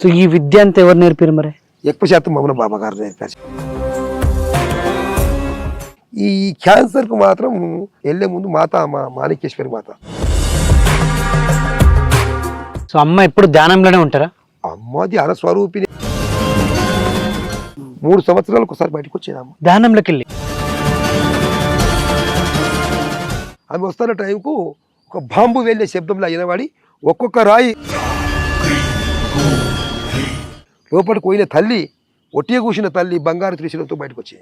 So ఈ విద్య అంతా ఎవరు నేర్పారు మరి? ఎక్కువ శాతం మమ్మల్ని బాబాగారు నేర్పారు. ఈ క్యాన్సర్కు మాత్రం వెళ్ళే ముందు మా మాణిక్యేశ్వరి మాత. సో అమ్మ ఎప్పుడు ధ్యానంలోనే ఉంటారా? అమ్మ ధ్యాన స్వరూపిణి. 3 సంవత్సరాలకు ఒకసారి బయటకు వచ్చేదమ్మ ధ్యానంలోకి వెళ్ళి. ఆమె వస్తున్న టైంకు ఒక బాంబు వెళ్ళే శబ్దంలో అయినవాడి ఒక్కొక్క రాయి లోపలికి పోయిన తల్లి, ఒట్టిగా కూసిన తల్లి బంగారు త్రిశూలంతో బయటకు వచ్చేది.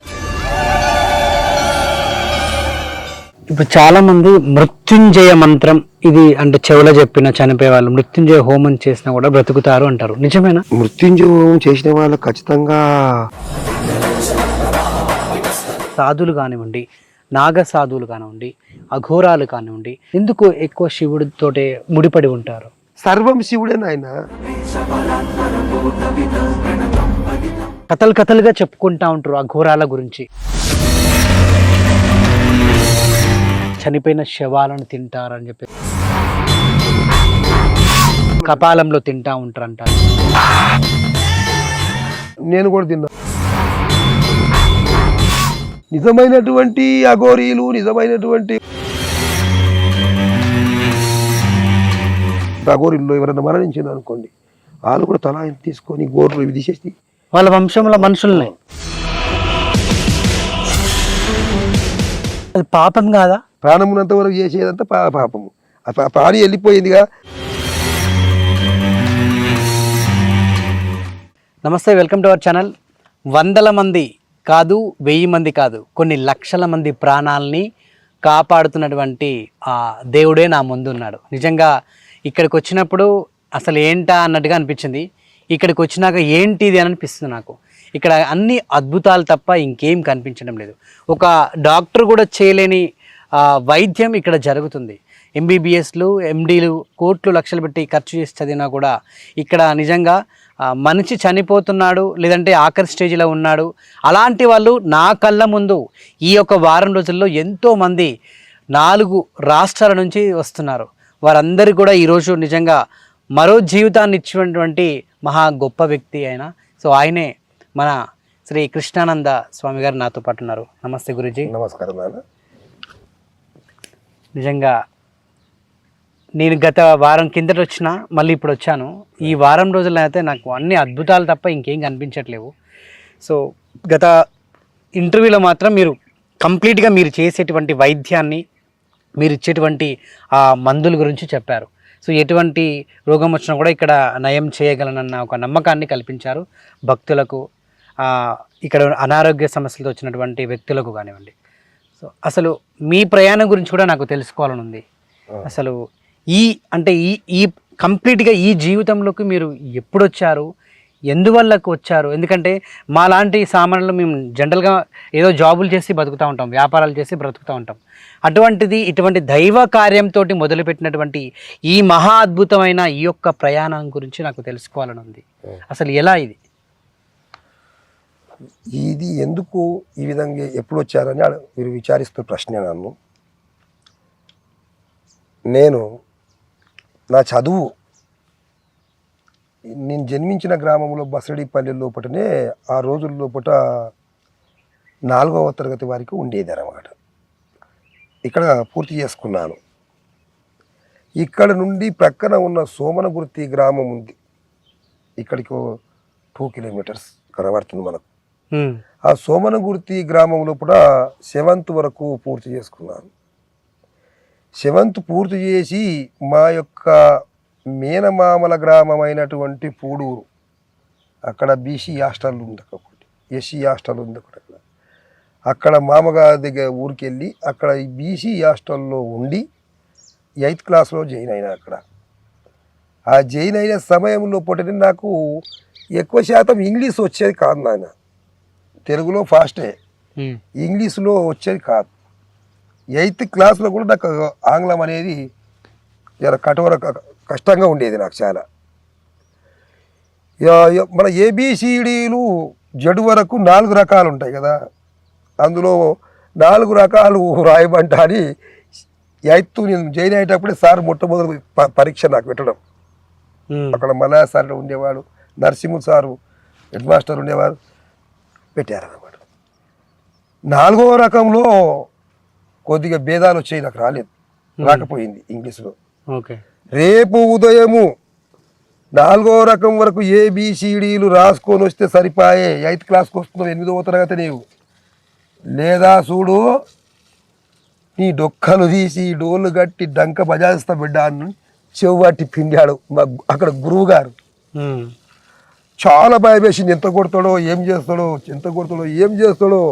ఇప్పుడు చాలా మంది మృత్యుంజయ మంత్రం ఇది అంటే చెవులో చెప్పిన చనిపోయే వాళ్ళు మృత్యుంజయ హోమం చేసినా కూడా బ్రతుకుతారు అంటారు, నిజమేనా? మృత్యుంజయ హోమం చేసిన వాళ్ళు ఖచ్చితంగా సాధువులు కానివ్వండి, నాగ సాధువులు కానివ్వండి, అఘోరాలు కానివ్వండి, ఎందుకు ఎక్కువ శివుడితోటే ముడిపడి ఉంటారు? సర్వం శివుడే నాయన. కథలుగా చెప్పుకుంటా ఉంటారు అఘోరాల గురించి. చనిపోయిన శవాలను తింటారని చెప్పి కపాలంలో తింటా ఉంటారు అంటారు. నేను కూడా తిన్నా. నిజమైనటువంటి అఘోరీలు, నిజమైనటువంటి అఘోరీల్లో ఎవరైనా మరణించింది అనుకోండి, వాళ్ళు కూడా తలా తీసుకొని గోర్లు ఇవి తీసేసి వాళ్ళ వంశంలో మనుషుల్ని. అది పాపం కాదా? ప్రాణమునంత వరకు చేసేదంతా పాపము. ప్రాణి వెళ్ళిపోయిందిగా. నమస్తే, వెల్కమ్ టు అవర్ ఛానల్. 100 మంది కాదు, 1000 మంది కాదు, కొన్ని లక్షల మంది ప్రాణాలని కాపాడుతున్నటువంటి ఆ దేవుడే నా ముందు ఉన్నాడు. నిజంగా ఇక్కడికి వచ్చినప్పుడు అసలు ఏంటా అన్నట్టుగా అనిపించింది. ఇక్కడికి వచ్చినాక ఏంటిది అని అనిపిస్తుంది నాకు. ఇక్కడ అన్ని అద్భుతాలు తప్ప ఇంకేం కనిపించడం లేదు. ఒక డాక్టర్ కూడా చేయలేని వైద్యం ఇక్కడ జరుగుతుంది. ఎంబీబీఎస్లు, ఎండీలు కోట్లు లక్షలు పెట్టి ఖర్చు చేసి చదివినా కూడా ఇక్కడ నిజంగా మనిషి చనిపోతున్నాడు, లేదంటే ఆఖరి స్టేజ్లో ఉన్నాడు. అలాంటి వాళ్ళు నా కళ్ళ ముందు ఈ యొక్క వారం రోజుల్లో ఎంతోమంది 4 రాష్ట్రాల నుంచి వస్తున్నారు. వారందరూ కూడా ఈరోజు నిజంగా మరో జీవితాన్ని ఇచ్చినటువంటి మహా గొప్ప వ్యక్తి ఆయన. సో ఆయనే మన శ్రీ కృష్ణానంద స్వామి గారు నాతో పాటు ఉన్నారు. నమస్తే గురూజీ. నమస్కారం నాన్న. నిజంగా నేను గత వారం కిందట వచ్చిన, మళ్ళీ ఇప్పుడు వచ్చాను. ఈ వారం రోజుల్లో అయితే నాకు అన్ని అద్భుతాలు తప్ప ఇంకేం కనిపించట్లేవు. సో గత ఇంటర్వ్యూలో మాత్రం మీరు కంప్లీట్గా మీరు చేసేటువంటి వైద్యాన్ని, మీరు ఇచ్చేటువంటి ఆ మందుల గురించి చెప్పారు. సో ఎటువంటి రోగం వచ్చినా కూడా ఇక్కడ నయం చేయగలనన్న ఒక నమ్మకాన్ని కల్పించారు భక్తులకు, ఇక్కడ అనారోగ్య సమస్యలతో వచ్చినటువంటి వ్యక్తులకు కానివ్వండి. సో అసలు మీ ప్రయాణం గురించి కూడా నాకు తెలుసుకోవాలని ఉంది. అసలు ఈ కంప్లీట్గా ఈ జీవితంలోకి మీరు ఎప్పుడు వచ్చారు, ఎందువల్లకు వచ్చారు? ఎందుకంటే మా లాంటి సామాన్యులు మేము జనరల్గా ఏదో జాబులు చేసి బతుకుతూ ఉంటాం, వ్యాపారాలు చేసి బ్రతుకుతూ ఉంటాం. అటువంటిది ఇటువంటి దైవ కార్యంతో మొదలుపెట్టినటువంటి ఈ మహా అద్భుతమైన ఈ యొక్క ప్రయాణం గురించి నాకు తెలుసుకోవాలని ఉంది. అసలు ఎలా ఇది ఎందుకు ఈ విధంగా ఎప్పుడు వచ్చారని మీరు విచారిస్తున్న ప్రశ్న. నేను నా చదువు నేను జన్మించిన గ్రామంలో బసడిపల్లి లోపటనే ఆ రోజుల లోపల 4వ తరగతి వారికి ఉండేది అన్నమాట. ఇక్కడ పూర్తి చేసుకున్నాను. ఇక్కడ నుండి ప్రక్కన ఉన్న సోమనగుర్తి గ్రామం ఉంది, ఇక్కడికి 2 కిలోమీటర్స్ కనబడుతుంది మనకు. ఆ సోమనగుర్తి గ్రామం లోపల 7th వరకు పూర్తి చేసుకున్నాను. 7th పూర్తి చేసి మా యొక్క మేనమామల గ్రామం అయినటువంటి పూడూరు, అక్కడ బీసీ హాస్టల్ ఉంది, ఒకటి ఎస్సీ హాస్టల్ ఉంది ఒకటి. అక్కడ మామగారి దగ్గర ఊరికి వెళ్ళి అక్కడ బీసీ హాస్టల్లో ఉండి 8th క్లాస్లో జాయిన్ అయినా. అక్కడ ఆ జాయిన్ అయిన సమయంలో పొట్టి నాకు ఎక్కువ శాతం ఇంగ్లీష్ వచ్చేది కాదు నాయన. తెలుగులో ఫాస్టే, ఇంగ్లీష్లో వచ్చేది కాదు. 8th క్లాస్లో కూడా నాకు ఆంగ్లం అనేది కష్టంగా ఉండేది నాకు చాలా. మన ఏబిసిడీలు జడు వరకు 4 రకాలు ఉంటాయి కదా, అందులో 4 రకాలు రాయమంట అని 8th నేను జాయిన్ అయ్యేటప్పుడే సార్ మొట్టమొదటి పరీక్ష నాకు పెట్టడం. అక్కడ మలయా సార్ ఉండేవాడు, నరసింహులు సారు హెడ్ మాస్టర్ ఉండేవారు, పెట్టారన్నమాట. 4వ రకంలో కొద్దిగా భేదాలు వచ్చాయి, నాకు రాకపోయింది ఇంగ్లీష్లో. ఓకే. రేపు ఉదయము 4వ రకం వరకు ABCDలు రాసుకొని వస్తే సరిపాయే, 8th క్లాస్కి వస్తున్నావు, 8వ తరగతి నీవు, లేదా చూడు నీ డొక్కలు తీసి డోళ్ళు కట్టి డంక బజాయిస్తా బిడ్డ అని చెవ్వట్టి పిండాడు మా అక్కడ గురువు గారు. చాలా భయం వేసింది, ఎంత కొడతాడో ఏం చేస్తాడో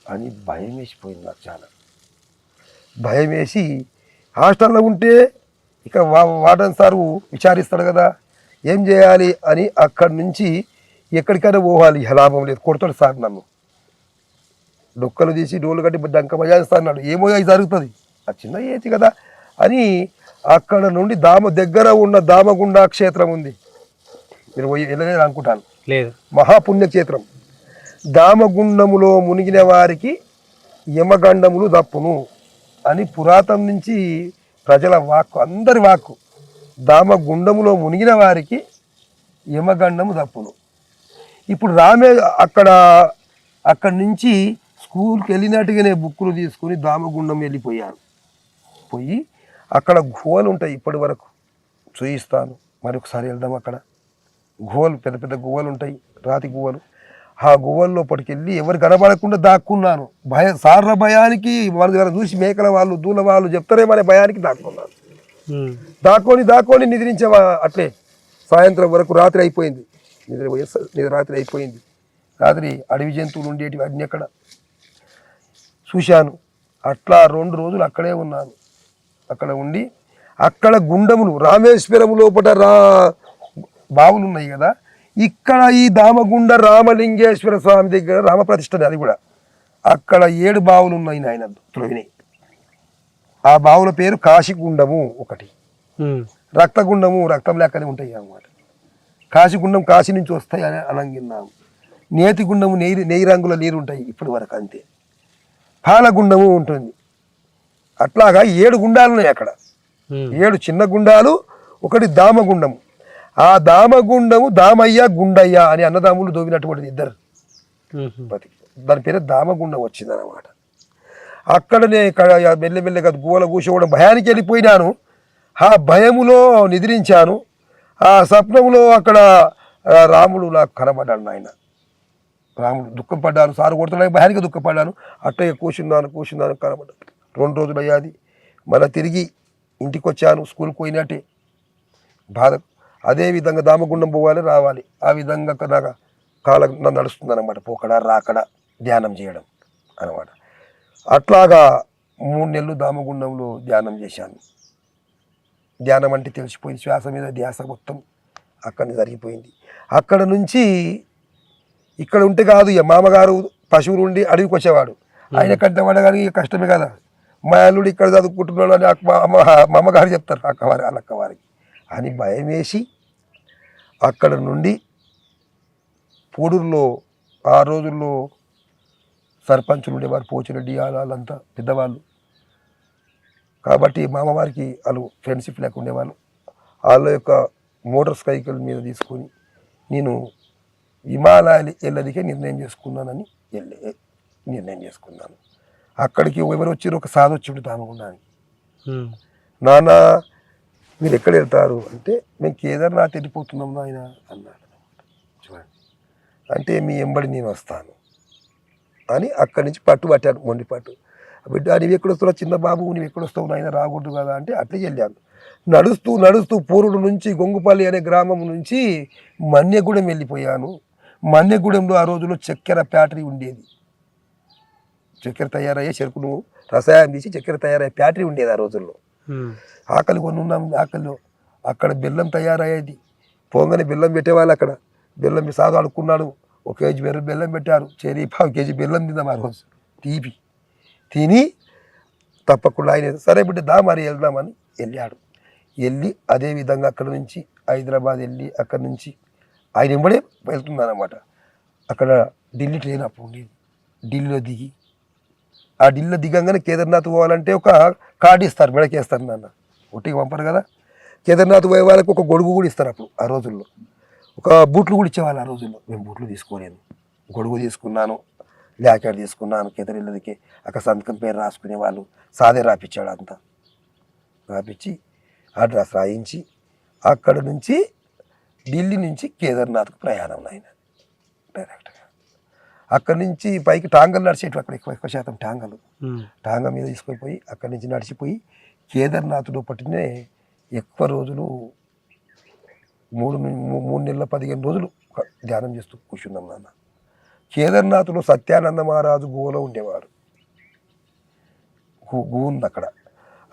అని భయం వేసిపోయింది నాకు. చాలా భయం వేసి హాస్టల్లో ఉంటే ఇక వార్డెన్ సారు విచారిస్తాడు కదా ఏం చేయాలి అని, అక్కడి నుంచి ఎక్కడికైనా పోవాలి, లాభం లేదు, కొడతాడు సార్ నన్ను. డొక్కలు తీసి డోలు కట్టి డంక బజాయిస్తా అన్నాడు. ఏమో అది జరుగుతుంది, ఆ చిన్న ఏతి కదా అని అక్కడ నుండి దగ్గర ఉన్న దామగుండ క్షేత్రం ఉంది, మీరు వెళ్ళలేదు అనుకుంటాను, లేదు, మహాపుణ్యక్షేత్రం. దామగుండములో మునిగిన వారికి యమగండములు దప్పును అని పురాతనం నుంచి ప్రజల వాక్కు, అందరి వాక్కు. దామగుండములో మునిగిన వారికి యమగండము దప్పును. ఇప్పుడు అక్కడి నుంచి స్కూల్కి వెళ్ళినట్టుగానే బుక్కులు తీసుకుని దామగుండం వెళ్ళిపోయాను. పోయి అక్కడ గుహలు ఉంటాయి, ఇప్పటి వరకు చూయిస్తాను, మరొకసారి వెళ్దాం. అక్కడ గుహలు, పెద్ద పెద్ద గుహలు ఉంటాయి, రాతి గుహలు. ఆ గుహల్లో పట్టుకెళ్ళి ఎవరు కనబడకుండా దాక్కున్నాను. సార్ల భయానికి మన చూసి మేకల వాళ్ళు దూల వాళ్ళు చెప్తారేమనే భయానికి దాక్కున్నాను. దాక్కొని నిద్రించావా అట్లే సాయంత్రం వరకు. రాత్రి అయిపోయింది, రాత్రి అయిపోయింది. రాత్రి అడవి జంతువులు ఉండేటివి అన్ని అక్కడ చూశాను. అట్లా 2 రోజులు అక్కడే ఉన్నాను. అక్కడ ఉండి అక్కడ గుండములు రామేశ్వరం లోపల బావులు ఉన్నాయి కదా, ఇక్కడ ఈ దామగుండ రామలింగేశ్వర స్వామి దగ్గర రామప్రతిష్ఠ, అది కూడా అక్కడ 7 బావులు ఉన్నాయి నాయన త్రోవిని. ఆ బావుల పేరు కాశీగుండము ఒకటి, రక్తగుండము రక్తం లెక్కనే ఉంటాయి అన్నమాట. కాశీగుండం కాశీ నుంచి వస్తాయి అని అనంగిన్నాము. నేతి గుండము నెయ్యి రంగుల నీరు ఉంటాయి ఇప్పటి వరకు అంతే. పాలగుండము ఉంటుంది. అట్లాగా 7 గుండాలు ఉన్నాయి అక్కడ, 7 చిన్న గుండాలు, ఒకటి దామగుండము. ఆ దామగుండము దామయ్య గుండయ్య అని అన్నదాములు దోవినటువంటిది ఇద్దరు, దాని పేరు దామగుండం వచ్చింది అన్నమాట. అక్కడనే మెల్లమెల్లగా గువ్వల కూర్చోవడం భయానికి వెళ్ళిపోయినాను. ఆ భయములో నిద్రించాను. ఆ స్వప్నంలో అక్కడ రాముడు నాకు కనబడ్డాడు. నాయన రాముడు దుఃఖపడ్డాను, సారు కొడుతున్నాను, భయానికి దుఃఖపడ్డాను. అట్టయ్య కూర్చున్నాను కనబడ్డాను. 2 రోజులు అయ్యాది. మళ్ళీ తిరిగి ఇంటికి వచ్చాను, స్కూల్కి పోయినట్టే బాధ. అదేవిధంగా దామగుండం పోవాలి రావాలి, ఆ విధంగా నాకు కాలం నడుస్తుంది అనమాట. పోకడా రాకడా ధ్యానం చేయడం అనమాట. అట్లాగా 3 నెలలు దామగుండంలో ధ్యానం చేశాను. ధ్యానం అంటే తెలిసిపోయింది, శ్వాస మీద ధ్యాస మొత్తం అక్కడిని జరిగిపోయింది. అక్కడ నుంచి ఇక్కడ ఉంటే కాదు, ఇక మామగారు పశువులు ఉండి అడవికి వచ్చేవాడు, ఆయన కంటే పడగానే కష్టమే కదా. మా అల్లుడు ఇక్కడ చదువుకుంటున్నాడు అని మా అమ్మగారు చెప్తారు వాళ్ళక్కవారికి అని భయం వేసి అక్కడ నుండి పోడూరులో ఆ రోజుల్లో సర్పంచులు ఉండేవారు, పోచిరెడ్డి వాళ్ళంతా పెద్దవాళ్ళు కాబట్టి మా అమ్మవారికి వాళ్ళు ఫ్రెండ్షిప్ లేక ఉండేవాళ్ళు. వాళ్ళ యొక్క మోటార్ సైకిల్ మీద తీసుకొని నేను హిమాలయాలు వెళ్ళదికే నిర్ణయం చేసుకున్నాను. అక్కడికి ఎవరు వచ్చారు, ఒక సాధు వచ్చి దామగుండానికి. నాన్న మీరు ఎక్కడ వెళ్తారు అంటే, మేము కేదార్నాథ్ వెళ్ళిపోతున్నాం నాయన అన్నాడు. చూడండి, అంటే మీ ఎంబడి నేను వస్తాను అని అక్కడి నుంచి పట్టాను, మొండి పట్టు. బిడ్డ నువ్వు ఎక్కడొస్తున్నావు, చిన్న బాబు నువ్వు ఎక్కడొస్తావు నాయన, రాకూడదు కదా అంటే అట్లే వెళ్ళాను. నడుస్తూ పూరుడు నుంచి గొంగుపల్లి అనే గ్రామం నుంచి మన్యగూడెం వెళ్ళిపోయాను. మన్యగూడెంలో ఆ రోజుల్లో చక్కెర ఫ్యాక్టరీ ఉండేది. చక్కెర తయారయ్యే చెరుకును రసాయనం తీసి చక్కెర తయారయ్యే ఫ్యాక్టరీ ఉండేది ఆ రోజుల్లో. ఆకలి కొన్ని ఉన్నాం, ఆకలిలో అక్కడ బెల్లం తయారయ్యేది. పోగానే బెల్లం పెట్టేవాళ్ళు. అక్కడ బెల్లం సాగు అడుక్కున్నాడు, 1 కేజీ బెల్లం పెట్టారు. 1.5 కేజీ బెల్లం తిందాం ఆ రోజు, తీపి తిని తప్పకుండా ఆయన సరే బిడ్డ దా మరి వెళ్దామని వెళ్ళాడు. వెళ్ళి అదేవిధంగా అక్కడ నుంచి హైదరాబాద్ వెళ్ళి అక్కడి నుంచి ఆయన ఎంబడే వెళ్తున్నానమాట. అక్కడ ఢిల్లీ ట్రైన్ అప్పుడు ఉండేది. ఢిల్లీలో దిగి ఆ ఢిల్లీలో దిగంగానే కేదార్నాథ్ పోవాలంటే ఒక కార్డు ఇస్తారు, మెడకేస్తారు. నాన్న ఒట్టికి పంపరు కదా. కేదార్నాథ్ పోయే వాళ్ళకి ఒక గొడుగు కూడా ఇస్తారు అప్పుడు ఆ రోజుల్లో. ఒక బూట్లు కూడా ఇచ్చేవాళ్ళు ఆ రోజుల్లో. మేము బూట్లు తీసుకోలేదు, గొడుగు తీసుకున్నాను, జాకెట్ తీసుకున్నాను, కేదరిల్లదికి అక్కడ సంతకం పేరు రాసుకునేవాళ్ళు. సాదే రాపిచ్చాడు అంతా, రాపిచ్చి అడ్రస్ రాయించి అక్కడ నుంచి ఢిల్లీ నుంచి కేదార్నాథ్కు ప్రయాణం ఆయన డైరెక్ట్గా. అక్కడి నుంచి పైకి టాంగలు నడిచేటివి, అక్కడ ఎక్కువ శాతం టాంగలు. టాంగ మీద తీసుకుపోయి అక్కడి నుంచి నడిచిపోయి కేదార్నాథ్లో పట్టినే ఎక్కువ రోజులు 3 నెలల 15 రోజులు ధ్యానం చేస్తూ కూర్చున్నాం నాన్న. కేదార్నాథ్లో సత్యానంద మహారాజు గుహలో ఉండేవాడు. గుహ ఉంది అక్కడ.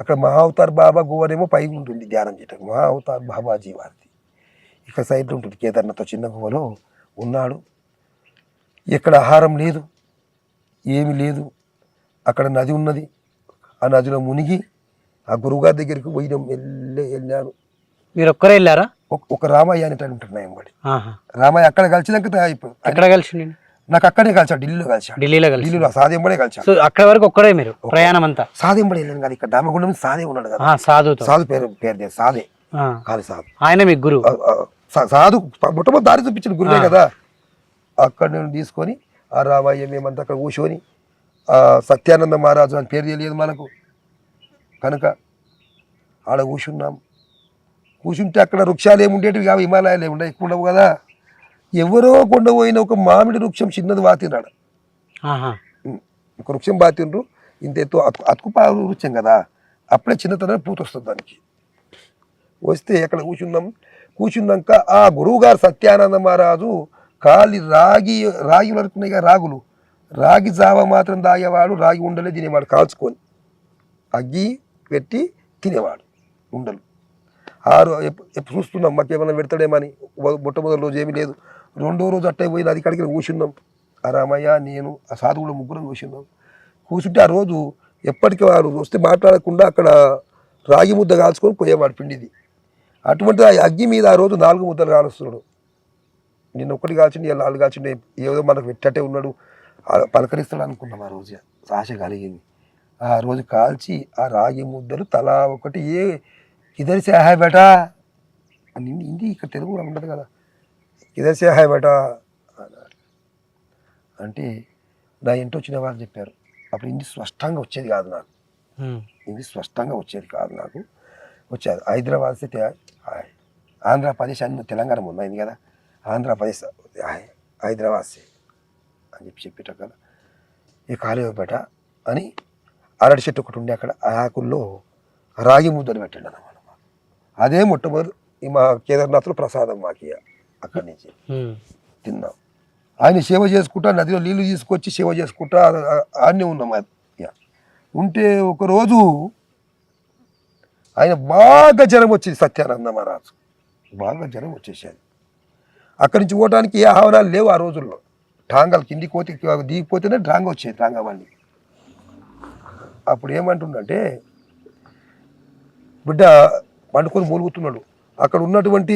అక్కడ మహావతార్ బాబా గుహనేమో పైకి ఉంటుంది ధ్యానం చేయటం, మహావతార్ బాబాజీ వారిది ఇక్కడ సైడ్లో ఉంటుంది. కేదార్నాథ్ చిన్న గుహలో ఉన్నాడు. ఎక్కడ ఆహారం లేదు, ఏమి లేదు. అక్కడ నది ఉన్నది, ఆ నదిలో మునిగి ఆ గురువుగారి దగ్గరికి పోయినాం. వెళ్ళాను. మీరు ఒక్కరే వెళ్ళారా? ఒక రామయ్య అనేట ఉంటున్నాయి బడి. రామయ్య అక్కడ కలిసినాక ఎక్కడ కలిసి? నాకు అక్కడే కలిసాడు, ఢిల్లీలో కలిసాడు. ఢిల్లీలో సాదెంబడే కలిసాడు. సో అక్కడ వరకు ఒక్కడే మీరు ప్రయాణం అంతా? సాదెంబడి వెళ్ళాను కదా, ఇక్కడ దామగుండం సాదే ఉన్నాడు కదా. సాధు పేరు సాదే కాదు, సాధు ఆయన మీకు గురువు. సాధు మొట్టమొదటి దారి చూపించిన గురువే కదా. అక్కడ నేను తీసుకొని ఆ రామయ్య మేమంతా అక్కడ కూర్చొని సత్యానంద మహారాజు అని పేరు తెలియదు మనకు కనుక ఆడ కూర్చున్నాం. కూర్చుంటే అక్కడ వృక్షాలు ఏముండేటివి కావు, హిమాలయాలు ఏముండే ఎక్కువ ఉండవు కదా. ఎవరో కొండ పోయిన ఒక మామిడి వృక్షం చిన్నది బాతినాడు. ఒక వృక్షం బాతిండ్రు, ఇంత ఎత్తు అతుకుపాలు వృక్షం కదా. అప్పుడే చిన్నతనం పూత వస్తుంది దానికి. వస్తే అక్కడ కూర్చున్నాక ఆ గురువు గారు సత్యానంద మహారాజు కాలి రాగి వరకున్నాయి రాగులు, రాగి జావ మాత్రం తాగేవాడు, రాగి ఉండలే తినేవాడు, కాల్చుకొని అగ్గి పెట్టి తినేవాడు ఉండలు. ఎప్పుడు చూస్తున్నాం మాకేమైనా పెడతాడేమని. మొట్టమొదటి రోజు ఏమీ లేదు. రెండో రోజు అట్టే పోయి నది కాడికి కూర్చున్నాం. ఆ రామయ్య, నేను, ఆ సాధు కూడా ముగ్గురం కూర్చున్నాం. కూర్చుంటే ఆ రోజు ఎప్పటికీ వాడు వస్తే మాట్లాడకుండా అక్కడ రాగి ముద్ద కాల్చుకొని పోయేవాడు పిండిది. అటువంటి ఆ అగ్గి మీద ఆ రోజు 4 ముద్దలు కాలుస్తున్నాడు. నిన్న ఒక్కటి కాల్చిండి, 4 కాల్చిండి. ఏదో మనకు పెట్టటే ఉన్నాడు, పలకరిస్తాడు అనుకున్నాం. ఆ రోజు ఆశ కలిగింది. ఆ రోజు కాల్చి ఆ రాగి ముద్దలు తలా ఒకటి ఇదర్ సే హై బేటా అని హిందీ ఇక్కడ తెలుగు కూడా ఉండదు కదా. ఇదర్ సే హై బేటా అంటే నా ఇంటి వచ్చిన వాళ్ళు చెప్పారు. అప్పుడు హిందీ స్పష్టంగా వచ్చేది కాదు నాకు, హిందీ స్పష్టంగా వచ్చేది కాదు నాకు. వచ్చేది హైదరాబాద్ సే ఆంధ్రప్రదేశ్ అని తెలంగాణ ఉన్నది కదా, ఆంధ్రప్రదేశ్ హైదరాబాద్ సే అని చెప్పేట కదా. ఈ కాళీపేట అని అరటి చెట్టు ఒకటి ఉండే, అక్కడ ఆకుల్లో రాగి ముద్దలు పెట్టండి అన్నమాట. అదే మొట్టమొదటి మా కేదార్నాథ్లో ప్రసాదం మాకు. అక్కడి నుంచి తిన్నాం. ఆయన సేవ చేసుకుంటా, నదిలో నీళ్ళు తీసుకొచ్చి సేవ చేసుకుంటా ఆడనే ఉన్నాం. ఉంటే ఒకరోజు ఆయన బాగా జ్వరం వచ్చింది, సత్యానంద మహారాజు బాగా జ్వరం వచ్చేసేది. అక్కడి నుంచి పోవడానికి ఏ ఆహ్వానాలు లేవు ఆ రోజుల్లో. టాంగాలు కిందికి పోతే దిగిపోతేనే టాంగ వచ్చేది, టాంగా బండి. అప్పుడు ఏమంటుండంటే బిడ్డ పండుకొని మూలుగుతున్నాడు. అక్కడ ఉన్నటువంటి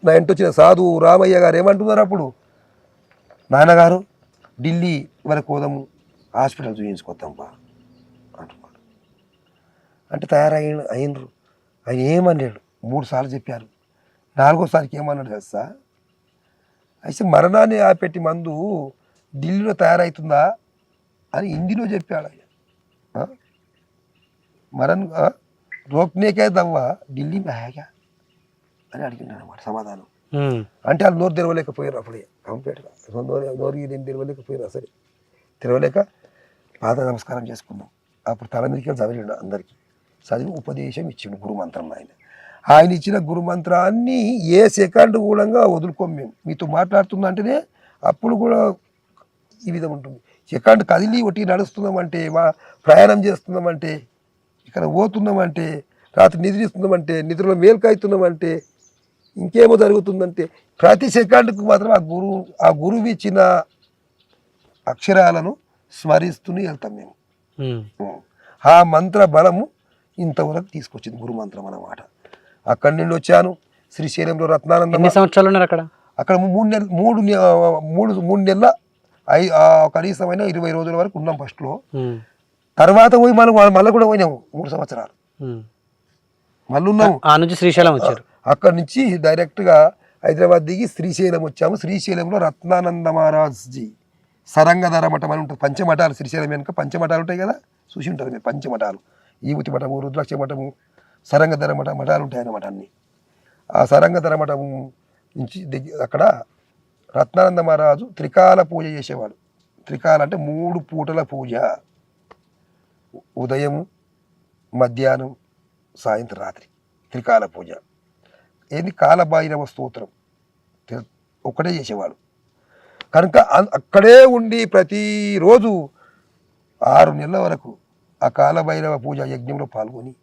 నా ఇంటి వచ్చిన సాధు రామయ్య గారు ఏమంటున్నారు అప్పుడు, నాన్నగారు ఢిల్లీ వరకు పోదాము, హాస్పిటల్ చూపించుకొద్దాంపా అంటున్నాడు. అంటే అయినరు. ఆయన ఏమన్నాడు, 3 సార్లు చెప్పారు. 4వసారికి ఏమన్నాడు తెలుసా, అయితే మరణాన్ని ఆపెట్టి మందు ఢిల్లీలో తయారవుతుందా అని హిందీలో చెప్పాడు ఆయన. మరణ్ రోక్నేకే దవ్వా ఢిల్లీ మే హేగా అని అడిగినాడు అన్నమాట సమాధానం. అంటే వాళ్ళు నోరు తెరవలేకపోయారు అప్పుడే, కంప్లీట్గా నోరు ఏం తెరవలేకపోయారు. అసలు తెరవలేక పాద నమస్కారం చేసుకున్నాం. అప్పుడు తల మీదకి చదివాడు, అందరికీ చదివి ఉపదేశం ఇచ్చిండు గురుమంత్రం. ఆయన ఇచ్చిన గురుమంత్రాన్ని ఏ సెకండ్ కూడా వదులుకోం మేము. మీతో మాట్లాడుతున్నా అంటేనే అప్పుడు కూడా ఈ విధం ఉంటుంది. సెకండ్ కదిలి ఒకటి నడుస్తున్నామంటే, ప్రయాణం చేస్తున్నామంటే, ఇక్కడ పోతున్నామంటే, రాత్రి నిద్రిస్తున్నామంటే, నిద్రలో మేల్కవుతున్నామంటే, ఇంకేమో జరుగుతుందంటే ప్రతి సెకండ్కు మాత్రం ఆ గురువు ఇచ్చిన అక్షరాలను స్మరిస్తూనే వెళ్తాం మేము. ఆ మంత్ర బలము ఇంతవరకు తీసుకొచ్చింది గురుమంత్రం అన్నమాట. అక్కడి నుండి వచ్చాను శ్రీశైలంలో రత్నానంద. ఎన్ని సంవత్సరాలు ఉన్నారు అక్కడ? అక్కడ 3 నెలల కనీసమైన 20 రోజుల వరకు ఉన్నాం ఫస్ట్లో. తర్వాత పోయి మళ్ళీ కూడా పోయినాము 3 సంవత్సరాలు మళ్ళీ ఉన్నాము. ఆ నుంచి శ్రీశైలం వచ్చారు. అక్కడి నుంచి డైరెక్ట్గా హైదరాబాద్ దిగి శ్రీశైలం వచ్చాము. శ్రీశైలంలో రత్నానంద మహారాజ్జీ సరంగధర మఠం అని ఉంటుంది. పంచమఠాలు శ్రీశైలం వెనుక పంచమఠాలు ఉంటాయి కదా, చూసి ఉంటారు మీరు. పంచమఠాలు, ఈముతి మఠము, రుద్రాక్ష మఠము, సరంగధర మఠం, మఠాలు ఉంటాయి అన్నమాట అన్ని. ఆ సరంగధర మఠం నుంచి అక్కడ రత్నానంద మహారాజు త్రికాల పూజ చేసేవాడు. త్రికాల అంటే 3 పూటల పూజ, ఉదయం, మధ్యాహ్నం, సాయంత్రం, రాత్రి త్రికాల పూజ. ఏంది కాలభైరవ స్తోత్రం ఒక్కటే చేసేవాడు. కనుక అక్కడే ఉండి ప్రతిరోజు 6 నెలల వరకు ఆ కాలభైరవ పూజ యజ్ఞంలో పాల్గొని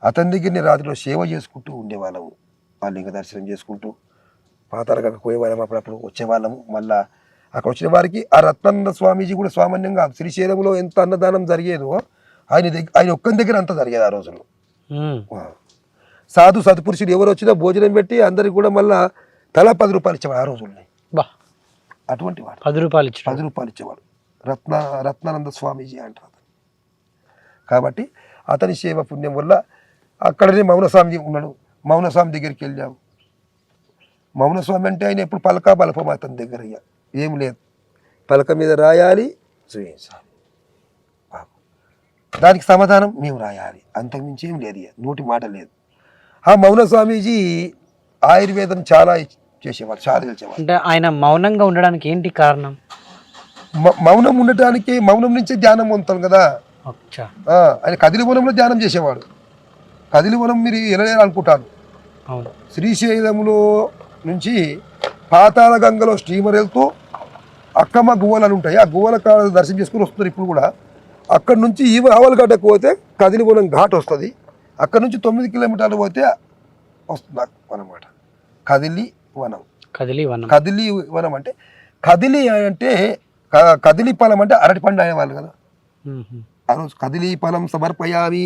అతని దగ్గరనే రాత్రిలో సేవ చేసుకుంటూ ఉండేవాళ్ళము. ఆ లింగ దర్శనం చేసుకుంటూ పాతాళగంగకు పోయేవాళ్ళం. అప్పుడప్పుడు వచ్చేవాళ్ళము. మళ్ళా అక్కడ వచ్చిన వారికి ఆ రత్నానంద స్వామీజీ కూడా సామాన్యంగా శ్రీశైలంలో ఎంత అన్నదానం జరిగేదో ఆయన ఒక్కని దగ్గర అంత జరిగేది ఆ రోజుల్లో. సాధు సత్పురుషుడు ఎవరు వచ్చినా భోజనం పెట్టి అందరికి కూడా మళ్ళా తలా 10 రూపాయలు ఇచ్చేవాడు ఆ రోజుల్లో. అటువంటి వాడు 10 రూపాయలు ఇచ్చేవాడు. రత్నానంద స్వామీజీ అంటారు. కాబట్టి అతని సేవ పుణ్యం వల్ల అక్కడనే మౌనస్వామి ఉన్నాడు. మౌనస్వామి దగ్గరికి వెళ్ళాము. మౌనస్వామి అంటే ఆయన ఎప్పుడు పలక బలపం అతని దగ్గర ఏం లేదు. పలక మీద రాయాలి, చూపించాలి, దానికి సమాధానం మేము రాయాలి, అంతకుమించి ఏం లేదు. నోటి మాట లేదు. ఆ మౌన స్వామీజీ ఆయుర్వేదం చాలా చేసేవాడు, చాలా తెలిసేవాడు. అంటే ఆయన మౌనంగా ఉండడానికి ఏంటి కారణం? మౌనం ఉండటానికి, మౌనం నుంచి ధ్యానం పొందుతాం కదా. ఆయన కదిలివనంలో ధ్యానం చేసేవాడు. కదిలివనం మీరు వెళ్ళలేరు అనుకుంటాను. శ్రీశైలంలో నుంచి పాతాళ గంగలో స్టీమర్ వెళ్తూ అక్కమ్మ గువ్వలు ఉంటాయి, ఆ గువ్వల కాడ దర్శనం చేసుకుని వస్తున్నారు ఇప్పుడు కూడా. అక్కడ నుంచి ఆవలగడ్డకు పోతే కదిలివనం ఘాట్ వస్తుంది. అక్కడ నుంచి 9 కిలోమీటర్లు పోతే వస్తుంది అనమాట కదిలి వనం. కదిలి వనం అంటే కదిలి అంటే కదిలి ఫలం అంటే అరటి పండు అనేవాళ్ళు కదా. ఆ రోజు కదిలి ఫలం సమర్పయామి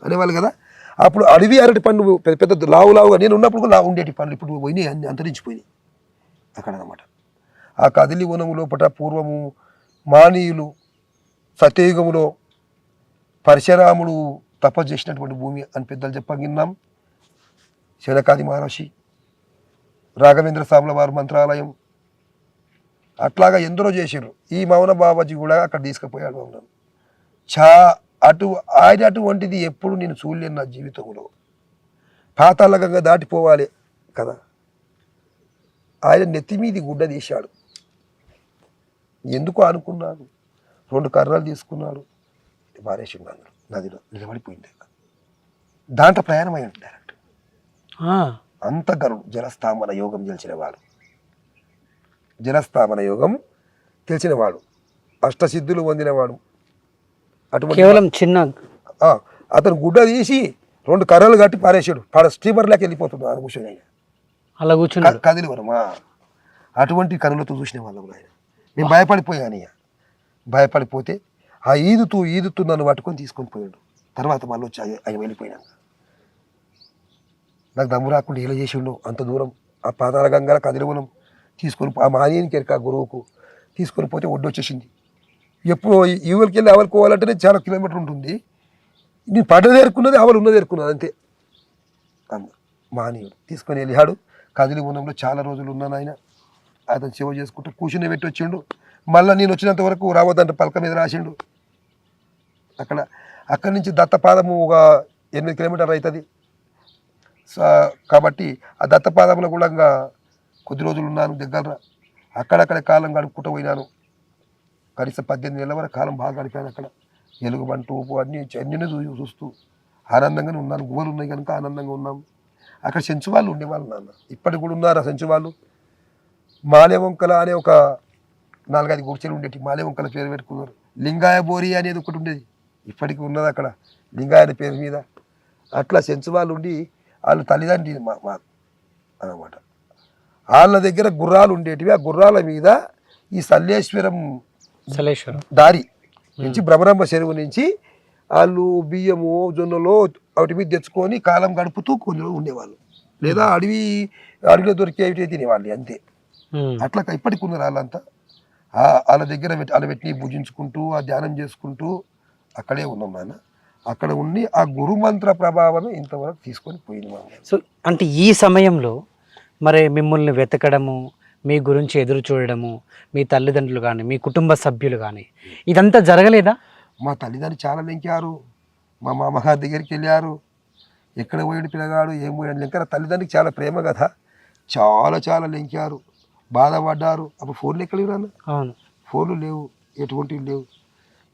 అనేవాళ్ళు కదా. అప్పుడు అడవి అరటి పండు పెద్ద పెద్ద లావుగా నేను ఉన్నప్పుడు కూడా లావు ఉండేటి పండ్లు ఇప్పుడు పోయినాయి, అన్ని అంతరించిపోయినాయి అక్కడ అనమాట. ఆ కదిలి వనము లోపల పూర్వము మానీయులు సత్యయుగములో పరశురాముడు తపస్సు చేసినటువంటి భూమి అని పెద్దలు చెప్పగిన్నాం. శనకాది మహర్షి, రాఘవేంద్ర స్వాముల వారి మంత్రాలయం, అట్లాగా ఎందరో చేసారు. ఈ మౌన బాబాజీ కూడా అక్కడ తీసుకుపోయాడు మౌనం. ఆయన అటువంటిది ఎప్పుడు నేను చూడలేను నా జీవితంలో. పాతాళగంగ దాటిపోవాలి కదా, ఆయన నెత్తి మీది గుడ్డ తీశాడు. ఎందుకు అనుకున్నాను, 2 కర్రలు తీసుకున్నాడు, పారేసిండు అందరూ నదిలో, నిలబడిపోయింది. దాంట్లో ప్రయాణం అయ్యాడు డైరెక్ట్. అంత గరుడు జలస్థామన యోగం తెలిసినవాడు, జలస్థామన యోగం తెలిసినవాడు, అష్టసిద్ధులు పొందినవాడు. అటువంటి కేవలం చిన్న అతను గుడ్డ తీసి 2 కర్రలు కట్టి పారేసాడు. స్టీమర్లోకి వెళ్ళిపోతుంది ఆయన కూర్చొని, అలా కూర్చుని కదిలివరమా. అటువంటి కనులతో చూసిన వాళ్ళం ఆయన. మేము భయపడిపోయాను. భయపడిపోతే ఆ ఈదుతూ నన్ను పట్టుకొని తీసుకొని పోయాడు. తర్వాత మళ్ళీ వచ్చి ఆయన వెళ్ళిపోయినాక నాకు దమ్ము రాకుండా ఇలా చేసిండు. అంత దూరం ఆ పాతాళ గంగల కదిలివనం తీసుకొని ఆ మానేనికి ఎరక గురువుకు తీసుకొని పోతే ఒడ్డు వచ్చేసింది. ఎప్పుడు ఈవులకి వెళ్ళి అవలకు పోవాలంటేనే చాలా కిలోమీటర్ ఉంటుంది. నేను పడ్డది ఏరుకున్నది, అవలు ఉన్నది ఏరుకున్నది అంతే. మానీయుడు తీసుకొని వెళ్ళాడు. కదిలివనంలో చాలా రోజులు ఉన్నాను. ఆయన అతను సేవ చేసుకుంటూ కూర్చుని పెట్టి వచ్చిండు. మళ్ళీ నేను వచ్చినంత వరకు రావద్దంటే పలక మీద రాసిండు. అక్కడి నుంచి దత్తపాదము ఒక 8 కిలోమీటర్లు అవుతుంది కాబట్టి ఆ దత్తపాదంలో కూడా కొద్ది రోజులు ఉన్నాను దగ్గర. అక్కడక్కడ కాలం గడుపుకుంటూ పోయినాను. కనీసం 18 నెలల వరకు కాలం బాగా గడిపాను అక్కడ. ఎలుగుబంటు అన్నీ చూస్తూ ఆనందంగానే ఉన్నాను. గువ్వలు ఉన్నాయి కనుక ఆనందంగా ఉన్నాం. అక్కడ సెంచువాళ్ళు ఉండేవాళ్ళు నాన్న, ఇప్పటికి కూడా ఉన్నారు ఆ సెంచువాళ్ళు. మాలేవంకల అనే ఒక 4-5 గుడిచెలు ఉండేవి. మాలేవంకల పేరు పెట్టుకున్నారు. లింగాయ బోరి అనేది ఒకటి ఉండేది, ఇప్పటికీ ఉన్నది అక్కడ లింగాయ పేరు మీద. అట్లా సెంచువాళ్ళు ఉండి వాళ్ళ తల్లిదండ్రి మా అన్నమాట. వాళ్ళ దగ్గర గుర్రాలు ఉండేటివి. ఆ గుర్రాల మీద ఈ సల్లేశ్వరం దారి నుంచి బ్రహ్మరంభ చెరువు నుంచి వాళ్ళు బియ్యము జొన్నలో వాటి మీద తెచ్చుకొని కాలం గడుపుతూ కొంచెం ఉండేవాళ్ళు. లేదా అడవిలో దొరికేవి తినేవాళ్ళు అంతే. అట్లా ఇప్పటికి ఉన్నారు వాళ్ళంతా. వాళ్ళ దగ్గర వాళ్ళ పెట్టి భుజించుకుంటూ ఆ ధ్యానం చేసుకుంటూ అక్కడే ఉన్నాం నాన్న. అక్కడ ఉండి ఆ గురుమంత్ర ప్రభావం ఇంతవరకు తీసుకొని పోయింది. సో అంటే ఈ సమయంలో మరి మిమ్మల్ని వెతకడము, మీ గురించి ఎదురు చూడడము, మీ తల్లిదండ్రులు కానీ, మీ కుటుంబ సభ్యులు కానీ ఇదంతా జరగలేదా? మా తల్లిదండ్రులు చాలా లెంకారు, మా మామగారి దగ్గరికి వెళ్ళారు. ఎక్కడ పోయాడు పిల్లగాడు, ఏం పోయాడు లెంకారు. తల్లిదండ్రులకి చాలా ప్రేమ కదా, చాలా చాలా లెంకారు, బాధపడ్డారు. అప్పుడు ఫోన్లు ఎక్కడ లేవు అన్న, అవును, ఫోన్లు లేవు, ఎటువంటివి లేవు.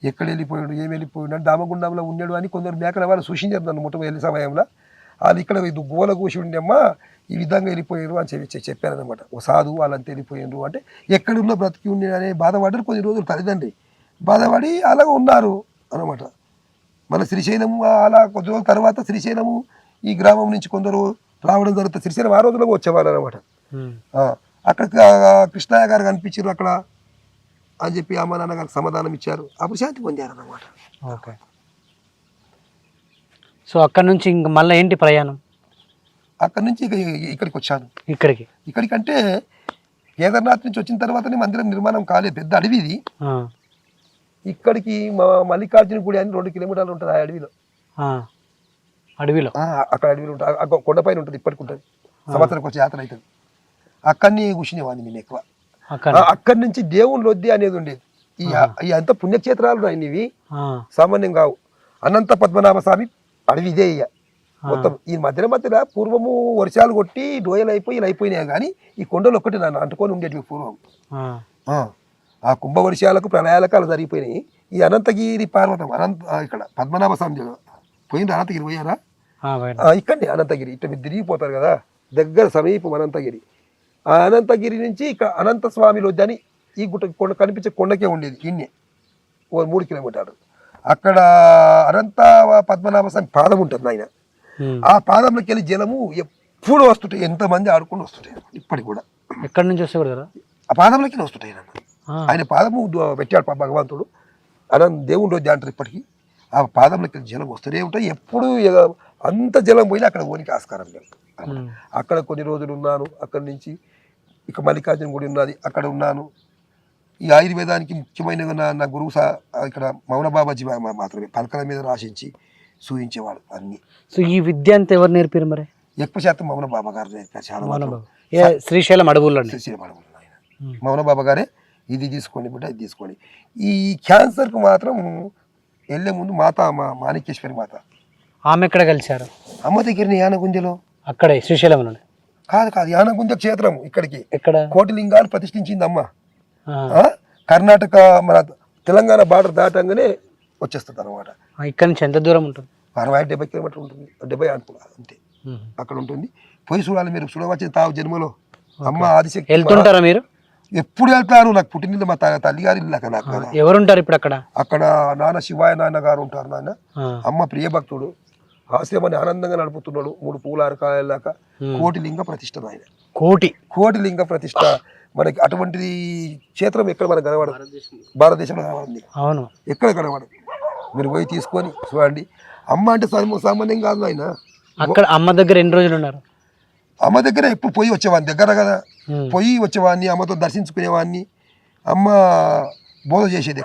ఎక్కడ వెళ్ళిపోయాడు, ఏం వెళ్ళిపోయాడు అంటే దామగుండంలో ఉన్నాడు అని కొందరు మేకల వాళ్ళు సూచించారు నన్ను ముట్ట వెళ్ళే సమయంలో. వాళ్ళు ఇక్కడ ఇది గోల కూసి ఉండేమ్మా ఈ విధంగా వెళ్ళిపోయారు అని చెప్పారనమాట. ఓ సాధువు వాళ్ళంతా వెళ్ళిపోయారు అంటే ఎక్కడున్నా బ్రతికి ఉండే అనే బాధపడ్డారు. కొన్ని రోజులు తల్లిదండ్రి బాధపడి అలాగ ఉన్నారు అనమాట. మన శ్రీశైలము అలా కొద్ది రోజుల తర్వాత శ్రీశైలము ఈ గ్రామం నుంచి కొందరు రావడం జరుగుతుంది. శ్రీశైలం ఆ రోజుల్లో వచ్చేవాళ్ళు అనమాట. అక్కడ కృష్ణయ్య గారు కనిపించారు అక్కడ అని చెప్పి అమ్మ నాన్న గారికి సమాధానం ఇచ్చారు. అప్పుడు శాంతి పొందారు అన్నమాట. ఓకే. సో అక్కడ నుంచి ఇంక మళ్ళీ ఏంటి ప్రయాణం? అక్కడ నుంచి ఇక్కడికి వచ్చాను. ఇక్కడికంటే కేదార్నాథ్ నుంచి వచ్చిన తర్వాతనే మందిరం నిర్మాణం కాలేదు. పెద్ద అడవి ఇది. ఇక్కడికి మా మల్లికార్జున గుడి అని 2 కిలోమీటర్లు ఉంటుంది. ఆ అడవిలో అక్కడ అడవిలో ఉంటుంది. కొండపైన ఉంటుంది, ఇప్పటికి ఉంటుంది. సంవత్సరానికి వచ్చే యాత్ర అవుతుంది. అక్కడిని కూర్చునేవాడిని నేను ఎక్కువ. అక్కడి నుంచి దేవుని లొద్ది అనేది ఉండేది. ఈ అంత పుణ్యక్షేత్రాలు ఉన్నాయి ఇవి, సామాన్యం కావు. అనంత పద్మనాభ స్వామి అడవి ఇదే. ఇక మొత్తం ఈ మధ్యలో పూర్వము వర్షాలు కొట్టి డోయలు అయిపోయి ఇలా అయిపోయినాయి, కానీ ఈ కొండలు ఒక్కటి నన్ను అంటుకొని ఉండేటివి పూర్వం. ఆ కుంభ వర్షాలకు ప్రళయాలకు అలా జరిగిపోయినాయి. ఈ అనంతగిరి పర్వతం ఇక్కడ పద్మనాభ స్వామి పోయింది. అనంతగిరి పోయారా? ఇక్కడే అనంతగిరి ఇట్లా మీరు తిరిగిపోతారు కదా, దగ్గర సమీపం అనంతగిరి. ఆ అనంతగిరి నుంచి ఇక్కడ అనంత స్వామి లొద్ది అని ఈ కొండ కనిపించే కొండకే ఉండేది. ఇన్నే 3 కిలోమీటర్లు. అక్కడ అనంత పద్మనాభ స్వామి పాదం ఉంటుంది ఆయన. ఆ పాదంలోకి వెళ్ళి జలము ఎప్పుడు వస్తుంటాయి, ఎంతమంది ఆడుకుని వస్తుంటాయి ఇప్పటికి కూడా. ఎక్కడి నుంచి వస్తే ఆ పాదంలోకి వస్తుంటాయి. ఆయన పాదము పెట్టాడు భగవంతుడు. దేవుడు రోజు అంటారు ఇప్పటికీ. ఆ పాదంలోకి జలం వస్తూనే ఉంటాయి ఎప్పుడు. అంత జలం పోయినా అక్కడ ఓనికి ఆస్కారం లేదు. అక్కడ కొన్ని రోజులు ఉన్నాను. అక్కడి నుంచి ఇక మల్లికార్జున గుడి ఉన్నది, అక్కడ ఉన్నాను. ఈ ఆయుర్వేదానికి ముఖ్యమైన నా గురువు ఇక్కడ మౌన బాబాజీ మాత్రమే పలకల మీద రాసించి చూయించేవాడు అన్ని. సో ఈ విద్య అంతా ఎవరు నేర్పారు మరి? ఎక్కువ శాతం మౌన బాబా గారు నేర్పారు. చాలా శ్రీశైలం అడవుల్లో ఆయన మౌన బాబా గారే ఇది తీసుకోండి బిడ్డ, ఇది తీసుకోండి. ఈ క్యాన్సర్కు మాత్రం వెళ్ళే ముందు మా మాణిక్యేశ్వరి మాత, ఆమె ఎక్కడ కలిశారు? అమ్మ దగ్గరని యానగుంజలో. అక్కడే శ్రీశైలంలోనే? కాదు, యానగుంజ క్షేత్రం ఇక్కడికి ఎక్కడ కోటి లింగాలు ప్రతిష్ఠించింది అమ్మ. కర్ణాటక మన తెలంగాణ బార్డర్ దాటంగానే వచ్చేస్తుంది అనమాట. ఇక్కడ నుంచి ఎంత దూరం ఉంటుంది? 60-70 కిలోమీటర్లు ఉంటుంది. 70 అనుకున్నా అంతే. అక్కడ ఉంటుంది. పోయి చూడాలి, మీరు చూడవచ్చింది తావు జన్మలో. అమ్మ ఆదిశక్తి. వెళ్తుంటారా మీరు? ఎప్పుడు వెళ్తారు. నాకు పుట్టినిల్లు మా తల్లి గారి ఇల్లు అక్కడ. ఎవరుంటారు ఇప్పుడు అక్కడ? అక్కడ నాన్న శివాయ నాన్న గారు ఉంటారు. నాన్న అమ్మ ప్రియభక్తుడు, ఆశ్రమాన్ని ఆనందంగా నడుపుతున్నాడు. 3 పూల అరకాయల దాకా. కోటి లింగ ప్రతిష్ఠ ఆయన. కోటి లింగ ప్రతిష్ఠ. మనకి అటువంటి క్షేత్రం ఎక్కడ మనకు కనబడదు, భారతదేశంలో కనబడింది. అవును, ఎక్కడ కనబడదు. మీరు పోయి తీసుకొని చూడండి. అమ్మ అంటే సామాన్యం కాదు ఆయన. అక్కడ అమ్మ దగ్గర ఎన్ని రోజులు ఉన్నారు? అమ్మ దగ్గర ఎప్పుడు పోయి వచ్చేవాడిని, దగ్గర కదా పోయి వచ్చేవాడిని, అమ్మతో దర్శించుకునేవాడిని. అమ్మ బోధ చేసేది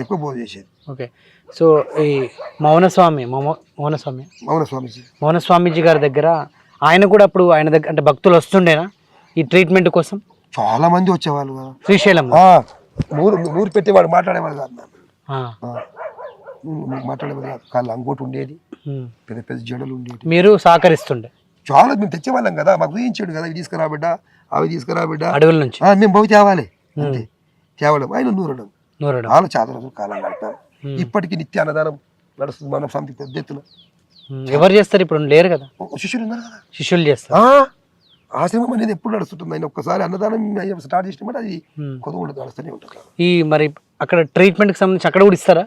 ఎక్కువ బోధ చేసేది. ఓకే. సో ఈ మౌనస్వామీజీ గారి దగ్గర ఆయన కూడా అప్పుడు ఆయన దగ్గర అంటే భక్తులు వస్తుండేనా ఈ ట్రీట్మెంట్ కోసం? చాలా మంది వచ్చేవాళ్ళు కదా శ్రీశైలం. నూరు పెట్టేవాడు, మాట్లాడేవాడు కాదు. మాట్లాడేవాడు కాదు. కాళ్ళు అంగోటి ఉండేది, పెద్ద పెద్ద జడలు ఉండేది. మీరు సహకరిస్తుండే? చాలా మేము తెచ్చేవాళ్ళం కదా, మాకు ఊహించాడు కదా, ఇవి తీసుకురాబిడ్డ అవి తీసుకురాబిడ్డ అడవుల నుంచి. మేము పోయి తేవాలి అంతే. తేవడం ఆయన నూరడం. చాలా చాలా రోజులు కాలం గడిపాం. ఇప్పటికీ నిత్య అన్నదానం నడుస్తుంది మన సమితి పెద్ద ఎత్తున. ఎవరు చేస్తారు ఇప్పుడు? లేరు కదా, శిష్యులు ఉన్నారు కదా, శిష్యులు చేస్తారు. ఆశ్రమం అనేది ఎప్పుడు నడుస్తుంటుంది. ఆయన ఒక్కసారి అన్నదానం స్టార్ట్ చేసినప్పుడు అది కొద్దిగా నడుస్తూనే ఉంటుంది. ఈ మరి అక్కడ ట్రీట్మెంట్ కి సంబంధించి అక్కడ కూడా ఇస్తారా?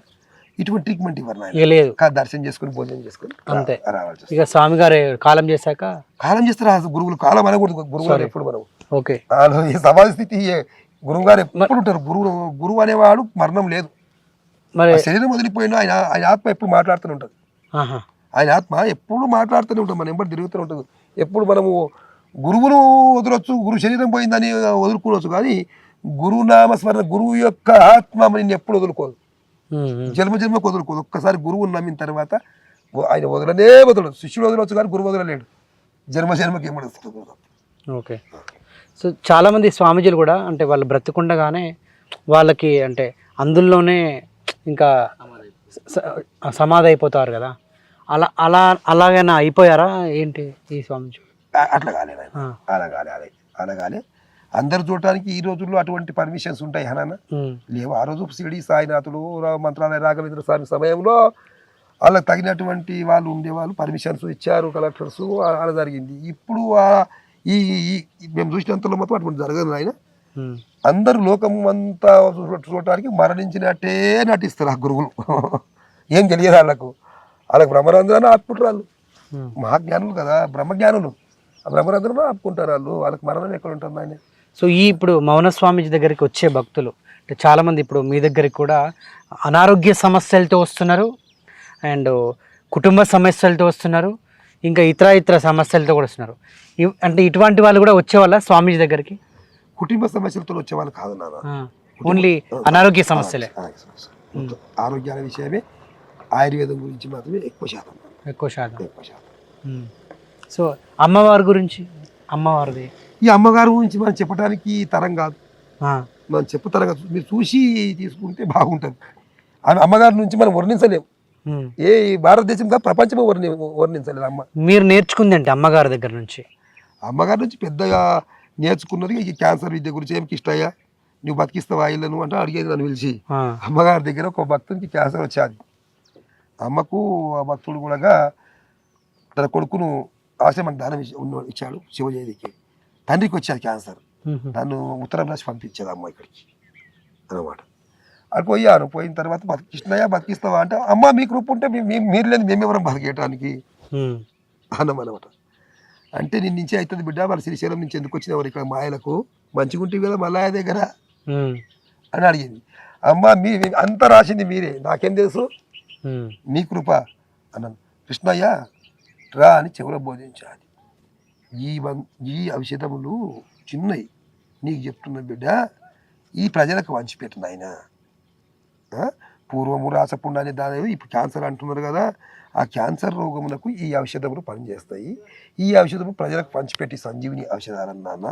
ఇటువంటి ట్రీట్మెంట్ ఇవ్వరు లేదు, దర్శనం చేసుకుని భోజనం చేసుకుని అంతే రావాలి. ఇక స్వామి గారు కాలం చేశాక కాలం చేస్తారు. గురువులు కాలం అనకూడదు. గురువు గారు ఎప్పుడు మనం ఓకే సమాజ స్థితి గురువు గారు ఎప్పుడు ఉంటారు. గురువు అనేవాడు మరణం లేదు. మరి శరీరం వదిలిపోయినా ఆయన ఆత్మ ఎప్పుడు మాట్లాడుతూనే ఉంటుంది. ఆయన ఆత్మ ఎప్పుడు మాట్లాడుతూనే ఉంటుంది, మన ఎంబడి తిరుగుతూనే ఉంటుంది. ఎప్పుడు మనము గురువును వదలొచ్చు, గురు శరీరం పోయిందని వదులుకోవచ్చు, కానీ గురునామస్మరణ గురువు యొక్క ఆత్మ నిన్ను ఎప్పుడు వదులుకోదు, జన్మకు వదులుకోదు. ఒక్కసారి గురువుని నమ్మిన తర్వాత ఆయన వదలడు. శిష్యుడు వదలవచ్చు కానీ గురువు వదలలేడు. జన్మకి ఏమడుస్తుంది. ఓకే. సో చాలామంది స్వామీజీలు కూడా అంటే వాళ్ళు బ్రతికుండగానే వాళ్ళకి అంటే అందులోనే ఇంకా సమాధి అయిపోతారు కదా, అలాగైనా అయిపోయారా ఏంటి ఈ స్వామీజీ? అట్లా కాలేదు ఆయన. అలా కాలే. అందరు చూడటానికి ఈ రోజుల్లో అటువంటి పర్మిషన్స్ ఉంటాయి హనాన్న? లేవు. ఆ రోజు షిరిడి సాయినాథుడు మంత్రాలయ రాఘవేంద్ర స్వామి సమయంలో వాళ్ళకి తగినటువంటి వాళ్ళు ఉండేవాళ్ళు, పర్మిషన్స్ ఇచ్చారు కలెక్టర్స్, అలా జరిగింది. ఇప్పుడు ఈ మేము చూసినంతలో మొత్తం అటువంటి జరగదు ఆయన. అందరు లోకం అంతా చూడటానికి మరణించినట్టే నటిస్తారు ఆ గురువులు. ఏం తెలియదు వాళ్ళకు బ్రహ్మరంధ్రాన్ని ఆపుకుంటారు వాళ్ళు. మహాజ్ఞానులు కదా, బ్రహ్మజ్ఞానులు. ఆ బ్రహ్మరంధ్రంలో ఆపుకుంటారు వాళ్ళు. వాళ్ళకి మరణం ఎక్కడ ఉంటుంది ఆయన? సో ఇప్పుడు మౌన స్వామీజీ దగ్గరికి వచ్చే భక్తులు అంటే చాలామంది ఇప్పుడు మీ దగ్గరికి కూడా అనారోగ్య సమస్యలతో వస్తున్నారు, అండ్ కుటుంబ సమస్యలతో వస్తున్నారు, ఇంకా ఇతర సమస్యలతో కూడా వస్తున్నారు. అంటే ఇటువంటి వాళ్ళు కూడా వచ్చేవాళ్ళ స్వామీజీ దగ్గరికి? కుటుంబ సమస్యలతో వచ్చే వాళ్ళు కాదు నాన్న, ఓన్లీ అనారోగ్య సమస్యలే. ఆరోగ్యాల విషయమే, ఆయుర్వేదం గురించి మాత్రమే ఎక్కువ శాతం. సో అమ్మవారి గురించి, అమ్మవారిది ఈ అమ్మగారి గురించి మనం చెప్పడానికి తరం కాదు, మనం చెప్పుతరం కాదు. మీరు చూసి తీసుకుంటే బాగుంటుంది. ఆమె అమ్మగారి నుంచి మనం వర్ణించలేము. ఏ భారతదేశం కాదు, ప్రపంచమే వర్ణించలేదు అమ్మ. మీరు నేర్చుకుంది అంటే అమ్మగారి దగ్గర నుంచి? అమ్మగారి నుంచి పెద్దగా నేర్చుకున్నది ఈ క్యాన్సర్ విద్య గురించి. ఏం కిష్టయ్యా నువ్వు బతికిస్తావా ఇళ్ళను అంటే అడిగేది నన్ను పిలిచి. అమ్మగారి దగ్గర ఒక భక్తునికి క్యాన్సర్ వచ్చేది. అమ్మకు ఆ భక్తుడు కూడా తన కొడుకును ఆశ్రమానికి దానం ఇచ్చాడు శివజయదికి. తండ్రికి వచ్చేది క్యాన్సర్, నన్ను ఉత్తరప్రదేశ్ పంపించేది అమ్మ ఇక్కడికి అన్నమాట. అది పోయిన తర్వాత కృష్ణయ్య బతికిస్తావా అంటే, అమ్మ మీకు రూపు ఉంటే మీరు లేదు మేమెవరం బతికేయటానికి అన్నమాట. అంటే నేను నుంచి అవుతుంది బిడ్డ, వాళ్ళ శ్రీశైలం నుంచి ఎందుకు వచ్చినవారు ఇక్కడ మాయలకు, మంచిగా ఉంటుంది కదా మల్లయ్య దగ్గర అని అడిగింది. అమ్మ అంతా రాసింది మీరే, నాకేం తెలుసు, మీ కృప అన్నాను. కృష్ణయ్య రా అని చెవుల బోధించాలి. ఈ ఔషధములు చిన్నవి నీకు చెప్తున్న బిడ్డ, ఈ ప్రజలకు వంచిపెట్టిన ఆయన. పూర్వము రాసపుండ అనే దాని ఇప్పుడు క్యాన్సర్ అంటున్నారు కదా, ఆ క్యాన్సర్ రోగములకు ఈ ఔషధములు పనిచేస్తాయి. ఈ ఔషధము ప్రజలకు పంచిపెట్టి సంజీవిని ఔషధాలన్నాన్న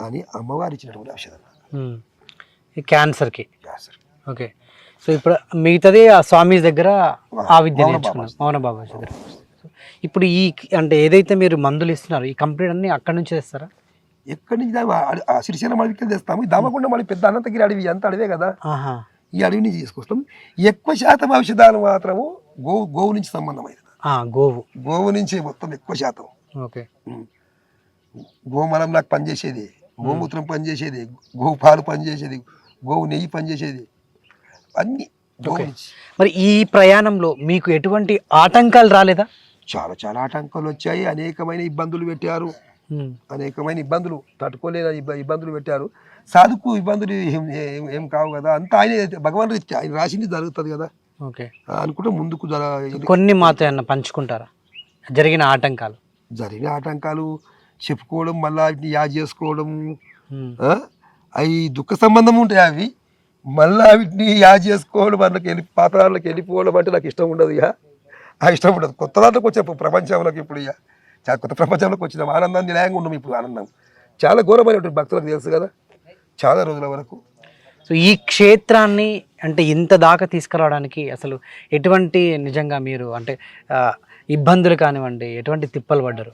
అని అమ్మవారు ఇచ్చినటువంటి ఔషధం క్యాన్సర్కి. ఓకే. సో ఇప్పుడు మిగతాది ఆ స్వామి దగ్గర ఆ విద్య నేర్చుకున్నాం, మౌన బాబా దగ్గర. ఇప్పుడు ఈ అంటే ఏదైతే మీరు మందులు ఇస్తున్నారో ఈ కంప్లీట్ అన్ని అక్కడి నుంచి తెస్తారా? ఎక్కడి నుంచి శ్రీశైలం అడవికి తెస్తాము. దామకుండా మళ్ళీ పెద్ద అనంతగిరి అడవి, అంత అడవే కదా, ఈ అడవి నుంచి తీసుకొస్తాం. ఎక్కువ శాతం ఔషధాలు మాత్రము గోవు నుంచి సంబంధమైనది. గోవు నుంచి మొత్తం ఎక్కువ శాతం. ఓకే. గోమలం నాకు పనిచేసేది, గోమూత్రం పనిచేసేది, గోవు పాలు పనిచేసేది, గోవు నెయ్యి పనిచేసేది, అన్ని గోవు నుంచి. మరి ఈ ప్రయాణంలో మీకు ఎటువంటి ఆటంకాలు రాలేదా? చాలా ఆటంకాలు వచ్చాయి. అనేకమైన ఇబ్బందులు పెట్టారు, అనేకమైన ఇబ్బందులు తట్టుకోలేని ఇబ్బందులు పెట్టారు. సాధుకు ఇబ్బందులు ఏం కావు కదా, అంతా ఆయన భగవానుడు ఆయన రాసింది జరుగుతుంది కదా. ఓకే. అనుకుంటే ముందుకు కొన్ని మాతో ఏమన్నా పంచుకుంటారా జరిగిన ఆటంకాలు? చెప్పుకోవడం, మళ్ళీ వాటిని యాద్ చేసుకోవడం, అవి దుఃఖ సంబంధం ఉంటాయి. అవి మళ్ళీ వీటిని యాద్ చేసుకోవడం, వాళ్ళకి పాత్రలకు వెళ్ళిపోవడం అంటే నాకు ఇష్టం ఉండదు. ఇక ఆ ఇష్టం ఉండదు. కొత్త దాంట్లోకి వచ్చే ప్రపంచంలోకి ఇప్పుడు ఇక చాలా కొత్త ప్రపంచంలోకి వచ్చినాం. ఆనందాన్ని నిలయంగా ఉన్నాం. ఇప్పుడు ఆనందం చాలా ఘోరమైనటువంటి భక్తులకు తెలుసు కదా, చాలా రోజుల వరకు. సో ఈ క్షేత్రాన్ని అంటే ఇంత దాకా తీసుకురావడానికి అసలు ఎటువంటి నిజంగా మీరు అంటే ఇబ్బందులు కానివ్వండి, ఎటువంటి తిప్పలు పడ్డారు?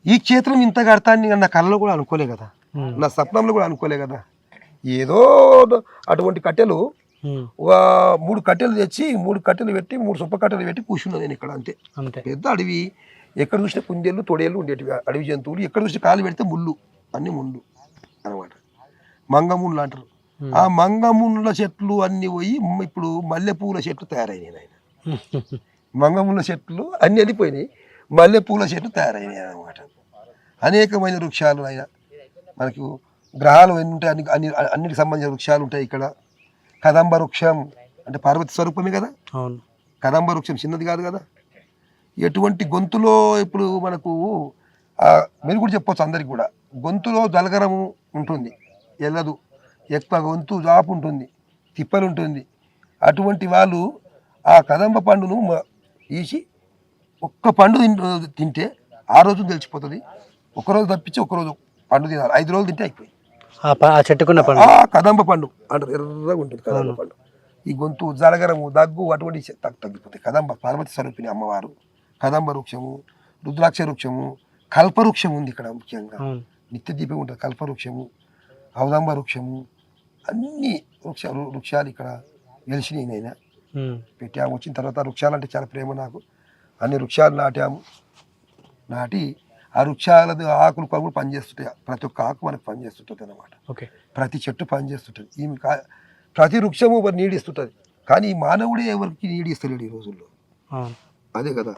ఈ క్షేత్రం ఇంత కడతాన్ని నా కళ్ళలో కూడా అనుకోలే కదా, నా స్వప్నంలో కూడా అనుకోలే కదా. ఏదో అటువంటి కట్టెలు 3 కట్టెలు తెచ్చి 3 కట్టెలు పెట్టి 3 సొప్ప కట్టెలు పెట్టి కూర్చున్నాను నేను ఇక్కడ. అంతే. పెద్ద అడవి, ఎక్కడ చూసిన కుందేళ్ళు తొడేళ్ళు ఉండేటివి, అడవి జంతువులు. ఎక్కడ చూసిన కాలు పెడితే ముళ్ళు, అన్ని ముళ్ళు అనమాట. మంగముళ్ళు అంటారు. ఆ మంగముళ్ళ చెట్లు అన్ని పోయి ఇప్పుడు మల్లెపూల చెట్లు తయారైనాయి ఆయన. మంగముళ్ళ చెట్లు అన్ని వెళ్ళిపోయినాయి, మల్లెపూల చెట్లు తయారైనాయి అనమాట. అనేకమైన వృక్షాలు ఆయన మనకు గ్రహాలు ఎన్ని ఉంటాయి, అన్నిటికి సంబంధించిన వృక్షాలు ఉంటాయి ఇక్కడ. కదంబ వృక్షం అంటే పార్వతి స్వరూపమే కదా. కదంబ వృక్షం చిన్నది కాదు కదా. ఎటువంటి గొంతులో ఇప్పుడు మనకు మీరు కూడా చెప్పొచ్చు అందరికి కూడా, గొంతులో జలగరము ఉంటుంది, వెళ్ళదు. ఎక్కువ గొంతు జాపు ఉంటుంది, తిప్పలు ఉంటుంది. అటువంటి వాళ్ళు ఆ కదంబ పండును తీసి ఒక్క పండు తింటే ఆ రోజు తెలిసిపోతుంది. ఒకరోజు తప్పించి ఒకరోజు పండు తినాలి, 5 రోజులు తింటే అయిపోయి. ఆ చెట్టుకున్న పండు కదంబ పండు అంటారు, ఎర్రగా ఉంటుంది కదంబ పండు. ఈ గొంతు జలగరము దగ్గు అటువంటి తగ్గిపోతాయి. కదంబ పార్వతి స్వరూపిణి అమ్మవారు, కదంబ వృక్షము, రుద్రాక్ష వృక్షము, కల్పవృక్షం ఉంది ఇక్కడ ముఖ్యంగా, నిత్య దీపం ఉంటుంది. కల్పవృక్షము, ఔదంబ వృక్షము, అన్ని వృక్షాలు ఇక్కడ వెలిసినాయి. నైనా పెట్టాము. వచ్చిన తర్వాత వృక్షాలు అంటే చాలా ప్రేమ నాకు. అన్ని వృక్షాలు నాటి ఆ వృక్షాలది ఆకులు కూడా పనిచేస్తుంటాయి. ప్రతి ఒక్క ఆకు మనకు పనిచేస్తుంటుంది అన్నమాట. ప్రతి చెట్టు పనిచేస్తుంటుంది. ప్రతి వృక్షము నీడిస్తుంటుంది. కానీ ఈ మానవుడే ఎవరికి నీడిస్తలేడు ఈ రోజుల్లో. అదే కదా,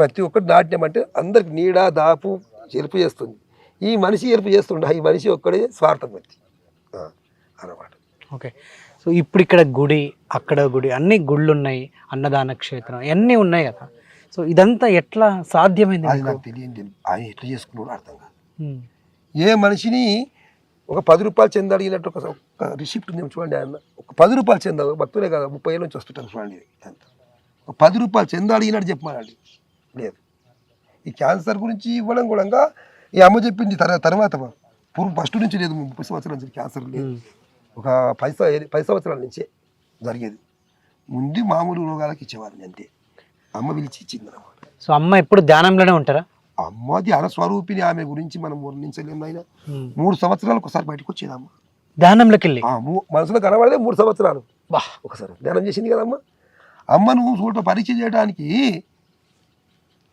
ప్రతి ఒక్కటి నాట్యమంటే అందరికి నీడ దాపు ఎరుపు చేస్తుంది. ఈ మనిషి ఎరుపు చేస్తుండ, ఈ మనిషి ఒక్కడే స్వార్థం వ్యక్తి అన్నమాట. ఓకే. సో ఇప్పుడు ఇక్కడ గుడి, అక్కడ గుడి, అన్ని గుళ్ళు ఉన్నాయి, అన్నదాన క్షేత్రం అన్నీ ఉన్నాయి కదా. సో ఇదంతా ఎట్లా సాధ్యమైంది? అది నాకు తెలియండి. ఆయన ఎట్లా చేసుకున్నాడు అర్థం కాదు. ఏ మనిషిని ఒక 10 రూపాయలు చెంద అడిగినట్టు ఒక రిసిప్ట్ ఉంది చూడండి. ఆయన ఒక 10 రూపాయలు చెంద, భక్తులే కదా 30 ఏళ్ళ నుంచి వస్తుంటారు చూడండి. అంత ఒక 10 రూపాయలు చెంద అడిగినట్టు చెప్పమానండి. లేదు, ఈ క్యాన్సర్ గురించి ఇవ్వడం కూడా ఈ అమ్మ చెప్పింది. తర్వాత ఫస్ట్ నుంచి లేదు, 30 సంవత్సరాల నుంచి క్యాన్సర్ లేదు. ఒక 10 సంవత్సరాల నుంచే జరిగేది. ముందు మామూలు రోగాలకు ఇచ్చేవాళ్ళని అంతే. అమ్మ పిలిచి ఇచ్చింది అన్నమాట. సో అమ్మ ఎప్పుడు ధ్యానంలోనే ఉంటారా? అమ్మ ధ్యాన స్వరూపిణి. ఆమె గురించి మనం వర్ణించలేము. అయినా 3 సంవత్సరాలకు ఒకసారి బయటకు వచ్చేది అమ్మ ధ్యానంలోకి వెళ్ళి. మనసులో కనబడదే 3 సంవత్సరాలు ఒకసారి ధ్యానం చేసింది కదమ్మ. అమ్మను చూడ పరీక్ష చేయడానికి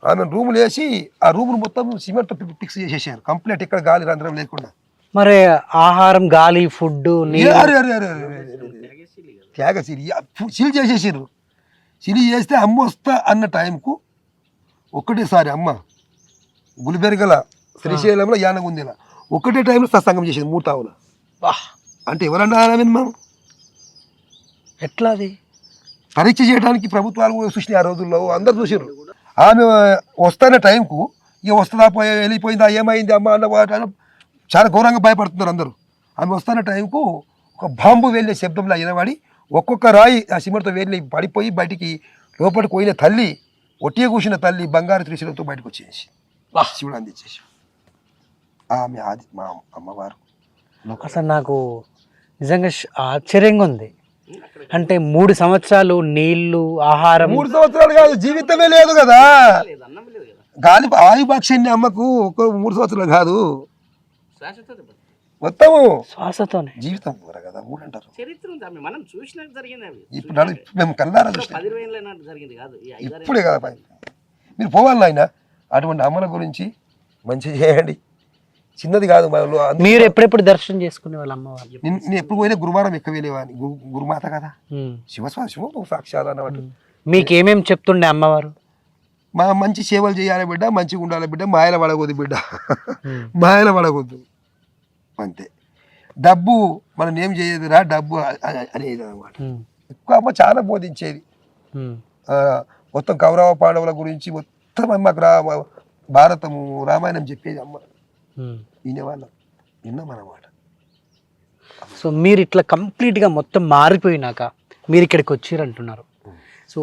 ఆమె రూములు వేసి ఆ రూమును మొత్తం సిమెంట్ ఫిక్స్ చేసేసారు కంప్లీట్, ఇక్కడ గాలి రంధ్రం లేకుండా. మరి ఆహారం, గాలి, ఫుడ్, త్యాగశీలి సిలి చేసేసారు. సిలి చేస్తే అమ్మ వస్తా అన్న టైంకు ఒక్కటేసారి అమ్మ గుల్బెర్గల, శ్రీశైలంలో, యానగుందిలా ఒకటే టైంలో సత్సంగం చేసేది 3 తావుల. అంటే ఎవరన్నా మనం ఎట్లా అది పరీక్ష చేయడానికి ప్రభుత్వాలు చూసినాయి ఆ రోజుల్లో, అందరు చూసారు. ఆమె వస్తున్న టైంకు ఇక వస్తుందా వెళ్ళిపోయిందా ఏమైంది అమ్మ అన్న చాలా ఘోరంగా భయపడుతున్నారు అందరూ. ఆమె వస్తున్న టైంకు ఒక బాంబు వెళ్ళే శబ్దంలో వినబడి ఒక్కొక్క రాయి ఆ సిమెంట్తో వెళ్ళి పడిపోయి బయటికి లోపలికి పోయిన తల్లి, ఒట్టిగా కూర్చున్న తల్లి బంగారు త్రిశూలంతో బయటకు వచ్చేసి శివుడు అందించేసి ఆమె ఆది మా అమ్మవారు. అసలు నాకు నిజంగా ఆశ్చర్యంగా ఉంది. అంటే 3 సంవత్సరాలు నీళ్లు, ఆహారం. 3 సంవత్సరాలు కాదు, జీవితమే లేదు కదా. గాలి ఆయుభాక్షణ్య అమ్మకు ఒక 3 సంవత్సరాలు కాదు, మొత్తము శ్వాసతోనే జీవితం కదా. 3 అంటారు. మనం చూసినట్టు జరిగింది. ఇప్పుడు మేము కల్లారా ఇప్పుడే కదా. మీరు పోవాలి ఆయన అటువంటి అమ్మల గురించి మంచిగా చేయండి. చిన్నది కాదు. మీరు ఎప్పుడెప్పుడు దర్శనం చేసుకునే వాళ్ళ అమ్మవారు? నేను ఎప్పుడు పోయినా గురువారం ఎక్కువ వెళ్ళేవాడిని. గురుమాత కదా, శివ సాక్షాత్ అన్నమాట. మీకు ఏమేమి చెప్తుండే అమ్మవారు? మంచి సేవలు చేయాలి బిడ్డ, మంచిగా ఉండాలి బిడ్డ, మాయల పడకూడదు బిడ్డ, మాయల పడకూడదు అంతే. డబ్బు మనం ఏం చేయదురా డబ్బు అనేది అనమాట. ఎక్కువ అమ్మ చాలా బోధించేది. మొత్తం కౌరవ పాండవుల గురించి మొత్తం అమ్మకు భారతము, రామాయణం చెప్పేది అమ్మ. వినేవాళ్ళం, విన్నామన్నమాట. సో మీరు ఇట్లా కంప్లీట్గా మొత్తం మారిపోయినాక మీరు ఇక్కడికి వచ్చిరంటున్నారు. సో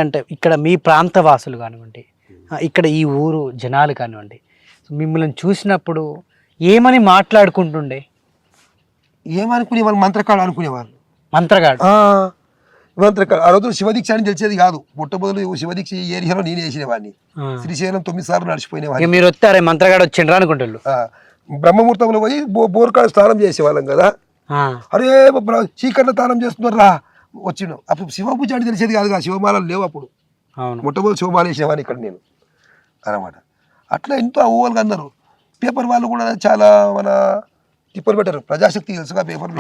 అంటే ఇక్కడ మీ ప్రాంత వాసులు కానివ్వండి, ఇక్కడ ఈ ఊరు జనాలు కానివ్వండి, సో మిమ్మల్ని చూసినప్పుడు ఏమని మాట్లాడుకుంటుండే? ఏమనుకునేవాళ్ళు? మంత్రకాడు అనుకునేవాళ్ళు. మంత్రకాడు ఆ రోజు శివదీక్ష అని తెలిసేది కాదు. మొట్టమొదలు శివదీక్ష ఈ ఏరియాలో నేనే వేసినవాడిని. శ్రీశైలం 9 సార్లు నడిచిపోయినవాడిని. మీరు వస్తారే మంత్రగాడు వచ్చిండ్రా అనుకుంటారు. బ్రహ్మముహూర్తంలో పోయి బోర్కాడు స్నానం చేసేవాళ్ళం కదా. అరే చీకట్లో స్నానం చేస్తున్నారా వచ్చినాం. అప్పుడు శివ పూజ అని తెలిసేది కాదు కదా, శివమాలలు లేవు అప్పుడు. మొట్టమొదటి శివమాల వేసేవాడిని ఇక్కడ నేను అన్నమాట. అట్లా ఎంతో అవ్వాలి అన్నారు. పేపర్ వాళ్ళు కూడా చాలా మన తిప్పలు పెట్టారు. ప్రజాశక్తి తెలుసుగా పేపర్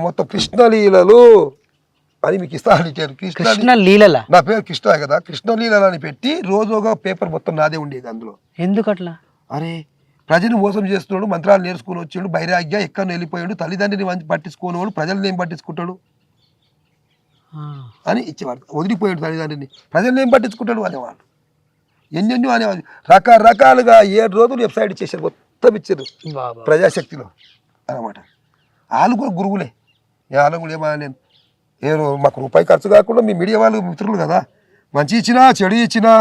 మొత్తం కృష్ణలీలలు అని మీకు ఇస్తాను. కృష్ణలీల నా పేరు కృష్ణ కదా, కృష్ణలీలలు అని పెట్టి రోజు ఒక పేపర్ మొత్తం నాదే ఉండేది అందులో. ఎందుకట్లా? అరే ప్రజలు మోసం చేస్తున్నాడు, మంత్రాలు నేర్చుకుని వచ్చాడు, బైరాగ్య ఎక్కడ వెళ్ళిపోయాడు, తల్లిదండ్రిని పట్టించుకోనివాడు ప్రజల్ని ఏం పట్టించుకుంటాడు అని ఇచ్చేవాడు. వదిలిపోయాడు తల్లిదండ్రిని, ప్రజల్ని ఏం పట్టించుకుంటాడు అనేవాడు. ఎన్నెన్నో అనేవాడు. రకరకాలుగా 7 రోజులు వెబ్సైట్ ఇచ్చేసారు, మొత్తం ఇచ్చారు ప్రజాశక్తిలో అన్నమాట. వాళ్ళు కూడా గురువులే. వాళ్ళు కూడా ఏమన్నా మాకు రూపాయి ఖర్చు కాకుండా మీ మీడియా వాళ్ళు మిత్రులు కదా, మంచి ఇచ్చినా చెడు ఇచ్చినా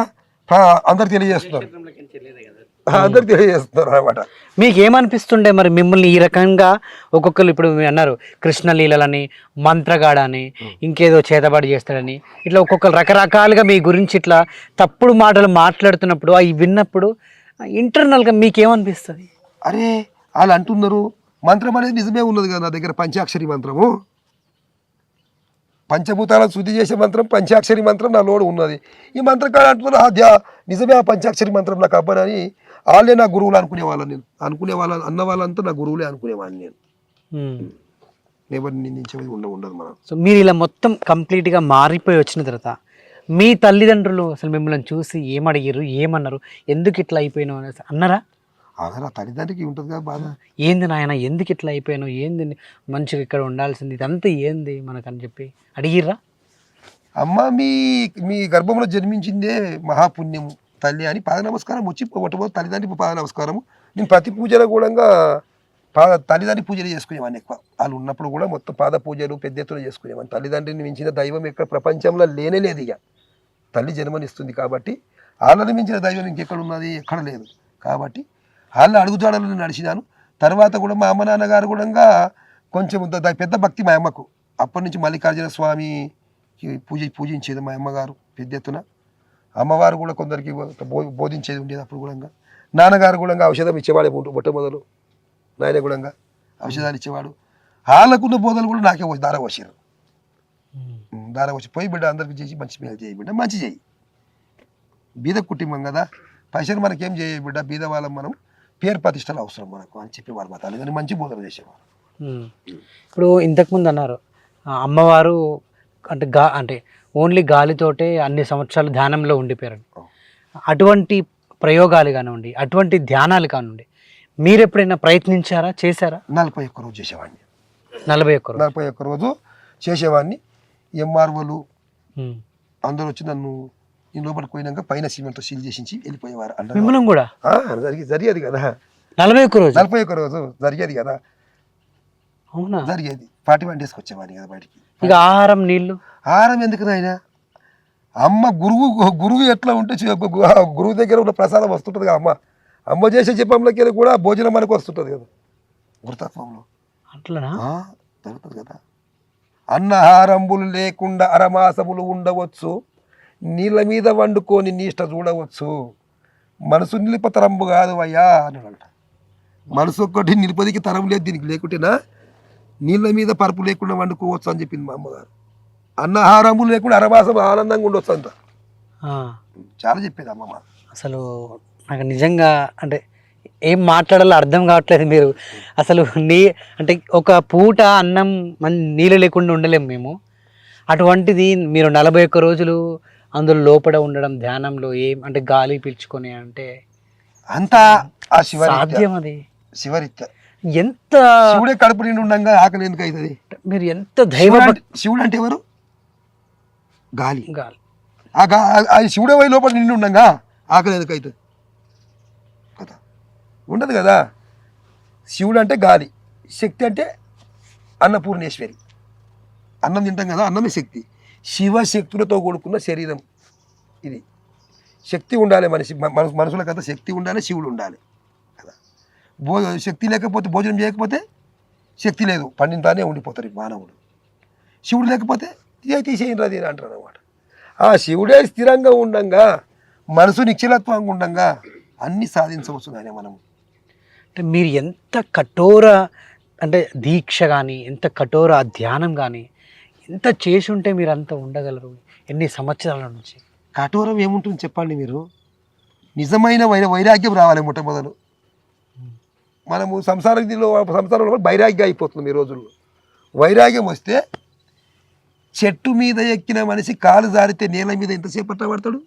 అందరు తెలియజేస్తున్నారు, క్షేత్రంలోకి వెళ్ళేదే కదా. అందరు తెలియజేస్తున్నారు అనమాట. మీకు ఏమనిపిస్తుండే మరి మిమ్మల్ని ఈ రకంగా ఒక్కొక్కరు ఇప్పుడు మీరు అన్నారు కృష్ణలీలని మంత్రగాడని ఇంకేదో చేతబడి చేస్తాడని ఇట్లా ఒక్కొక్కరు రకరకాలుగా మీ గురించి ఇట్లా తప్పుడు మాటలు మాట్లాడుతున్నప్పుడు అవి విన్నప్పుడు ఇంటర్నల్గా మీకేమనిపిస్తుంది? అరే వాళ్ళు అంటున్నారు మంత్రం అనేది నిజమే ఉన్నది కదా నా దగ్గర, పంచాక్షరి మంత్రము, పంచభూతాలను శుద్ధి చేసే మంత్రం పంచాక్షరి మంత్రం నా లోడు ఉన్నది. ఈ మంత్రకాడు అంటున్నారు నిజమే ఆ పంచాక్షరి మంత్రం నాకు అబ్బనని వాళ్ళే నా గురువులు అనుకునేవాళ్ళని, నేను అన్న వాళ్ళంతా నా గురువులే అనుకునేవాడిని. నేను ఎవరిని నిందించేది ఉండదు మనం. సో మీరు ఇలా మొత్తం కంప్లీట్గా మారిపోయి వచ్చిన తర్వాత మీ తల్లిదండ్రులు అసలు మిమ్మల్ని చూసి ఏమడిగారు, ఏమన్నారు, ఎందుకు ఇట్లా అయిపోయినావు అనేసి అన్నారా? అసలు ఆ తల్లిదండ్రికి ఉంటుంది కదా బాధ. ఏంది నాయన ఎందుకు ఇట్లా అయిపోయాను, ఏంది మంచిగా ఇక్కడ ఉండాల్సింది, ఇదంతా ఏంది మనకని చెప్పి అడిగిర్రా? అమ్మ మీ గర్భంలో జన్మించిందే మహాపుణ్యం తల్లి అని పాద నమస్కారం వచ్చి మొట్టమొదటి తల్లిదండ్రి పాద నమస్కారము. నేను ప్రతి పూజలో కూడా తల్లిదండ్రి పూజలు చేసుకునేవాడిని ఎక్కువ. వాళ్ళు ఉన్నప్పుడు కూడా మొత్తం పాద పూజలు పెద్ద ఎత్తున చేసుకునేవాడిని. తల్లిదండ్రిని మించిన దైవం ఎక్కడ ప్రపంచంలో లేనే లేదు. ఇక తల్లి జన్మనిస్తుంది కాబట్టి వాళ్ళని మించిన దైవం ఇంకెక్కడ ఉన్నది, ఎక్కడ లేదు. కాబట్టి వాళ్ళ అడుగుజాడలను నడిచినాను. తర్వాత కూడా మా అమ్మ నాన్నగారు కూడా కొంచెం పెద్ద భక్తి మా అమ్మకు. అప్పటి నుంచి మల్లికార్జున స్వామి పూజించేది మా అమ్మగారు పెద్ద ఎత్తున. అమ్మవారు కూడా కొందరికి బోధించేది ఉండేది అప్పుడు కూడా. నాన్నగారు కూడా ఔషధం ఇచ్చేవాడే మొట్టమొదలు. నాయన కూడా ఔషధాలు ఇచ్చేవాడు. వాళ్ళకున్న బోధలు కూడా నాకే దార వచ్చారు. దార వచ్చి పోయి బిడ్డ అందరికి చేసి మంచి మేలు చేయి బిడ్డ, మంచి చేయి, బీద కుటుంబం కదా, పైసలు మనకేం చేయ బిడ్డ, బీద వాళ్ళం మనం, పేరు ప్రతిష్టలు అవసరం మనకు అని చెప్పేవారు మా తల్లిదండ్రులు. మంచి బోధన చేసేవారు. ఇప్పుడు ఇంతకుముందు అన్నారు అమ్మవారు అంటే ఓన్లీ గాలితోటే అన్ని సంవత్సరాలు ధ్యానంలో ఉండిపోయారని. అటువంటి ప్రయోగాలు కానివ్వండి, అటువంటి ధ్యానాలు కానివ్వండి, మీరు ఎప్పుడైనా ప్రయత్నించారా, చేశారా? 41 రోజు చేసేవాడిని. 41 రోజు చేసేవాడిని. ఎంఆర్ఓలు అందరూ వచ్చి నన్ను ఈ లోపలికి పోయినాక పైన సిమెంట్తో సీల్ చేసి వెళ్ళిపోయేవారు. మిమ్మల్ని కూడా జరిగేది కదా 41 రోజు జరిగేది కదా. అవునా? జరిగేది 41 డేస్కి వచ్చేవాడిని కదా బయటికి. ఇక ఆహారం నీళ్ళు ఆహారం ఎందుకు నాయన, అమ్మ గురువు ఎట్లా ఉంటే గురువు దగ్గర ఉన్న ప్రసాదం వస్తుంటుంది కదా. అమ్మ చేసే జపంలోకి కూడా భోజనం మనకు వస్తుంటుంది కదా గురుతత్వంలో. అట్లనా జరుగుతుంది కదా. అన్నహారంబులు లేకుండా అరమాసములు ఉండవచ్చు, నీళ్ళ మీద వండుకొని నీష్ట చూడవచ్చు, మనసు నిలిప తరంబు కాదు అయ్యా అన్నాడంట. మనసు ఒక్కటి నిలిపదికి తరం లేదు దీనికి, లేకుంటేనా నీళ్ళ మీద పరుపు లేకుండా వండుకోవచ్చు అని చెప్పింది మా అమ్మగారు. అన్నహారములు లేకుండా అరమాసం ఆనందంగా ఉండొచ్చు అంట. చాలా చెప్పేది అమ్మమ్మ. అసలు నాకు నిజంగా అంటే ఏం మాట్లాడాలో అర్థం కావట్లేదు. మీరు అసలు అంటే ఒక పూట అన్నం నీళ్ళు లేకుండా ఉండలేము మేము. అటువంటిది మీరు 41 రోజులు అందులో లోపల ఉండడం ధ్యానంలో, ఏం అంటే గాలి పీల్చుకొని అంటే అంతా ఆ సాధ్యం. అది శివరీత్య. ఎంత శివుడే కడుపు నిండి ఉండగా ఆకలి ఎందుకు అవుతుంది? మీరు ఎంత దైవ శివుడు అంటే ఎవరు? గాలి. గాలి. ఆ శివుడే పోయి లోపల నిండి ఉండగా ఆకలి ఎందుకు అవుతుంది కదా? ఉండదు కదా. శివుడు అంటే గాలి, శక్తి అంటే అన్నపూర్ణేశ్వరి. అన్నం తింటాం కదా, అన్నమే శక్తి. శివశక్తులతో కూడుకున్న శరీరం ఇది. శక్తి ఉండాలి మనుషులకంతా శక్తి ఉండాలి, శివుడు ఉండాలి కదా. శక్తి లేకపోతే, భోజనం చేయకపోతే శక్తి లేదు, పండింతానే ఉండిపోతారు మానవుడు. శివుడు లేకపోతే తీసేయండి అది అంటారు అనమాట. ఆ శివుడే స్థిరంగా ఉండంగా, మనసు నిశ్చలత్వంగా ఉండంగా అన్నీ సాధించవచ్చు ఆయన మనము. అంటే మీరు ఎంత కఠోర అంటే దీక్ష కానీ, ఎంత కఠోర ధ్యానం కానీ ఎంత చేసి ఉంటే మీరు అంత ఉండగలరు ఎన్ని సంవత్సరాల నుంచి? కఠోరం ఏముంటుంది చెప్పండి మీరు? నిజమైన వైరాగ్యం రావాలి మొట్టమొదలు. మనము సంసారంలో వైరాగ్యం అయిపోతుంది ఈ రోజుల్లో. వైరాగ్యం వస్తే చెట్టు మీద ఎక్కిన మనిషి కాలు జారితే నేల మీద ఎంతసేపు పట్టబడతాడు?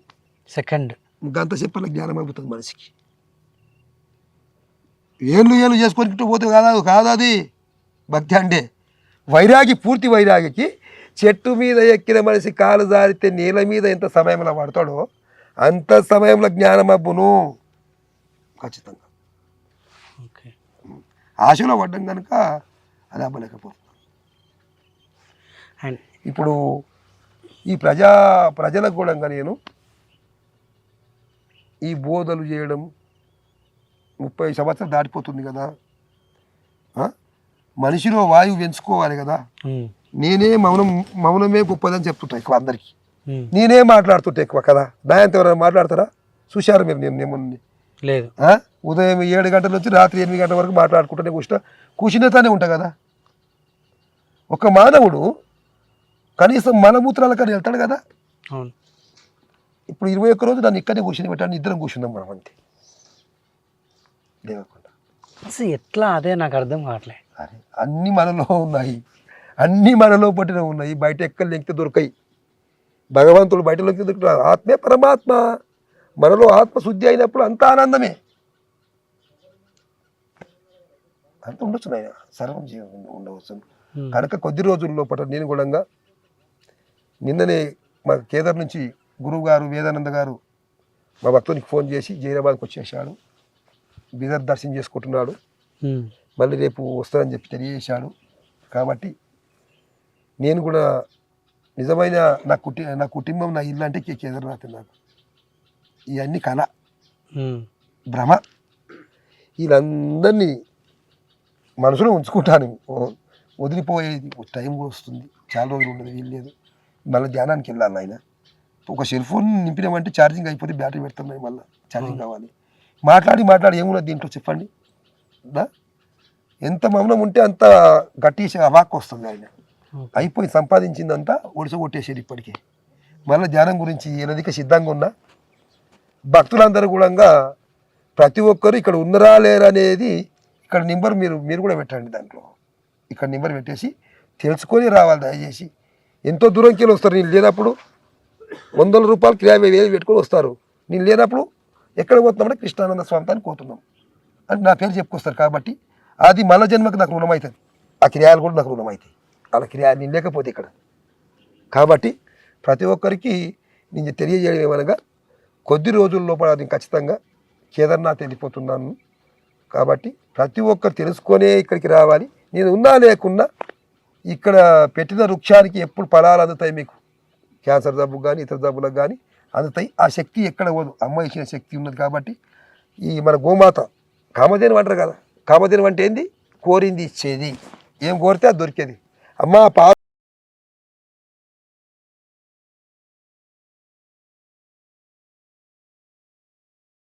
సెకండ్. గంతసేపట్లో జ్ఞానం అయిపోతుంది మనిషికి. ఏళ్ళు చేసుకొని పోతే కాదు అది భక్తి అంటే. వైరాగి, పూర్తి వైరాగికి చెట్టు మీద ఎక్కిన మనిషి కాలు జారితే నేల మీద ఎంత సమయంలో పడతాడో అంత సమయంలో జ్ఞానం అబ్బును ఖచ్చితంగా. ఓకే. ఆశలో పడ్డం కనుక అది అవ్వలేకపోతుంది. అండ్ ఇప్పుడు ఈ ప్రజలకు కూడా నేను ఈ బోధలు చేయడం 30 సంవత్సరాలు దాటిపోతుంది కదా. మనిషిలో వాయువు పెంచుకోవాలి కదా. నేనే మౌనమే గొప్పదని చెప్తుంటా ఎక్కువ అందరికీ. నేనే మాట్లాడుతుంటా ఎక్కువ కదా. దాయంతో ఎవరైనా మాట్లాడతారా? చూశారు మీరు? నేను లేదు. ఉదయం 7 గంటల నుంచి రాత్రి 8 గంటల వరకు మాట్లాడుకుంటూనే కూర్చునేతానే ఉంటా కదా. ఒక మానవుడు కనీసం మలమూత్రాల కానీ వెళ్తాడు కదా. అవును. ఇప్పుడు 21 రోజు నన్ను ఇక్కడనే కూర్చుని పెట్టాను, ఇద్దరం కూర్చుందాం మనం అంతే లేకుండా. అసలు ఎట్లా అదే నాకు అర్థం కావట్లేదు. అరే అన్నీ మనలో ఉన్నాయి, అన్నీ మనలో పట్టిన ఉన్నాయి. బయట ఎక్కడ లెంకితే దొరకాయి. భగవంతుడు బయట లెంకితే దొరుకుతాడు. ఆత్మే పరమాత్మ. మనలో ఆత్మశుద్ధి అయినప్పుడు అంత ఆనందమే. అంత ఉండొచ్చు నాయన, సర్వం ఉండవచ్చు. కనుక కొద్ది రోజుల లోపల నేను కూడా నిన్ననే మా కేదార్ నుంచి గురువు గారు వేదానంద గారు మా భక్తునికి ఫోన్ చేసి జైరాబాద్కి వచ్చేసాడు. బీదర్ దర్శనం చేసుకుంటున్నాడు. మళ్ళీ రేపు వస్తానని చెప్పి తెలియజేశాడు. కాబట్టి నేను కూడా నిజమైన నా కుటుంబం నా ఇల్లు అంటే కేదార్నాథ్. నాకు ఇవన్నీ కళ, భ్రమ. వీళ్ళందరినీ మనసులో ఉంచుకుంటాను. వదిలిపోయేది టైం కూడా వస్తుంది, చాలా రోజులు ఉండదు, వీల్లేదు. మళ్ళీ ధ్యానానికి వెళ్ళాలి ఆయన. ఒక సెల్ ఫోన్ నింపినామంటే ఛార్జింగ్ అయిపోతే బ్యాటరీ పెడతాం, మళ్ళీ ఛార్జింగ్ కావాలి. మాట్లాడి ఏమున్నది దీంట్లో చెప్పండి. ఎంత మౌనం ఉంటే అంత గట్టి అవాక్ వస్తుంది. ఆయన అయిపోయి సంపాదించిందంతా ఒడిసగొట్టేసేది ఇప్పటికే. మళ్ళీ ధ్యానం గురించి ఏనదిక సిద్ధంగా ఉన్నా. భక్తులందరూ కూడా ప్రతి ఒక్కరు ఇక్కడ ఉన్నరా లేరా అనేది ఇక్కడ నెంబర్ మీరు కూడా పెట్టండి. దాంట్లో ఇక్కడ నెంబర్ పెట్టేసి తెలుసుకొని రావాలి దయచేసి. ఎంతో దూరంకి వెళ్ళి వస్తారు. నేను లేనప్పుడు 100 రూపాయలు కిరాయి 1000 పెట్టుకొని వస్తారు. నేను లేనప్పుడు ఎక్కడ పోతున్నామంటే కృష్ణానంద స్వామితానికి పోతున్నాం అని నా పేరు చెప్పుకొస్తారు. కాబట్టి అది మళ్ళా జన్మకు నాకు రుణం అవుతుంది. ఆ కిరాయాలు కూడా నాకు రుణం అవుతాయి. అలా కిరాయాలు నేను లేకపోతే ఇక్కడ. కాబట్టి ప్రతి ఒక్కరికి నేను తెలియజేయడం ఏమనగా కొద్ది రోజుల లోపల నేను ఖచ్చితంగా కేదార్నాథ్ వెళ్ళిపోతున్నాను. కాబట్టి ప్రతి ఒక్కరు తెలుసుకొనే ఇక్కడికి రావాలి. నేను ఉన్నా లేకున్నా ఇక్కడ పెట్టిన వృక్షానికి ఎప్పుడు ఫలాలు అందుతాయి. మీకు క్యాన్సర్ జబ్బుకు కానీ ఇతర జబ్బులకు కానీ అందుతాయి. ఆ శక్తి ఎక్కడ పోదు. అమ్మ ఇచ్చిన శక్తి ఉన్నది. కాబట్టి ఈ మన గోమాత కామధేను అంటారు కదా. కామధేను అంటే ఏంది? కోరింది ఇచ్చేది. ఏం కోరితే అది దొరికేది. అమ్మ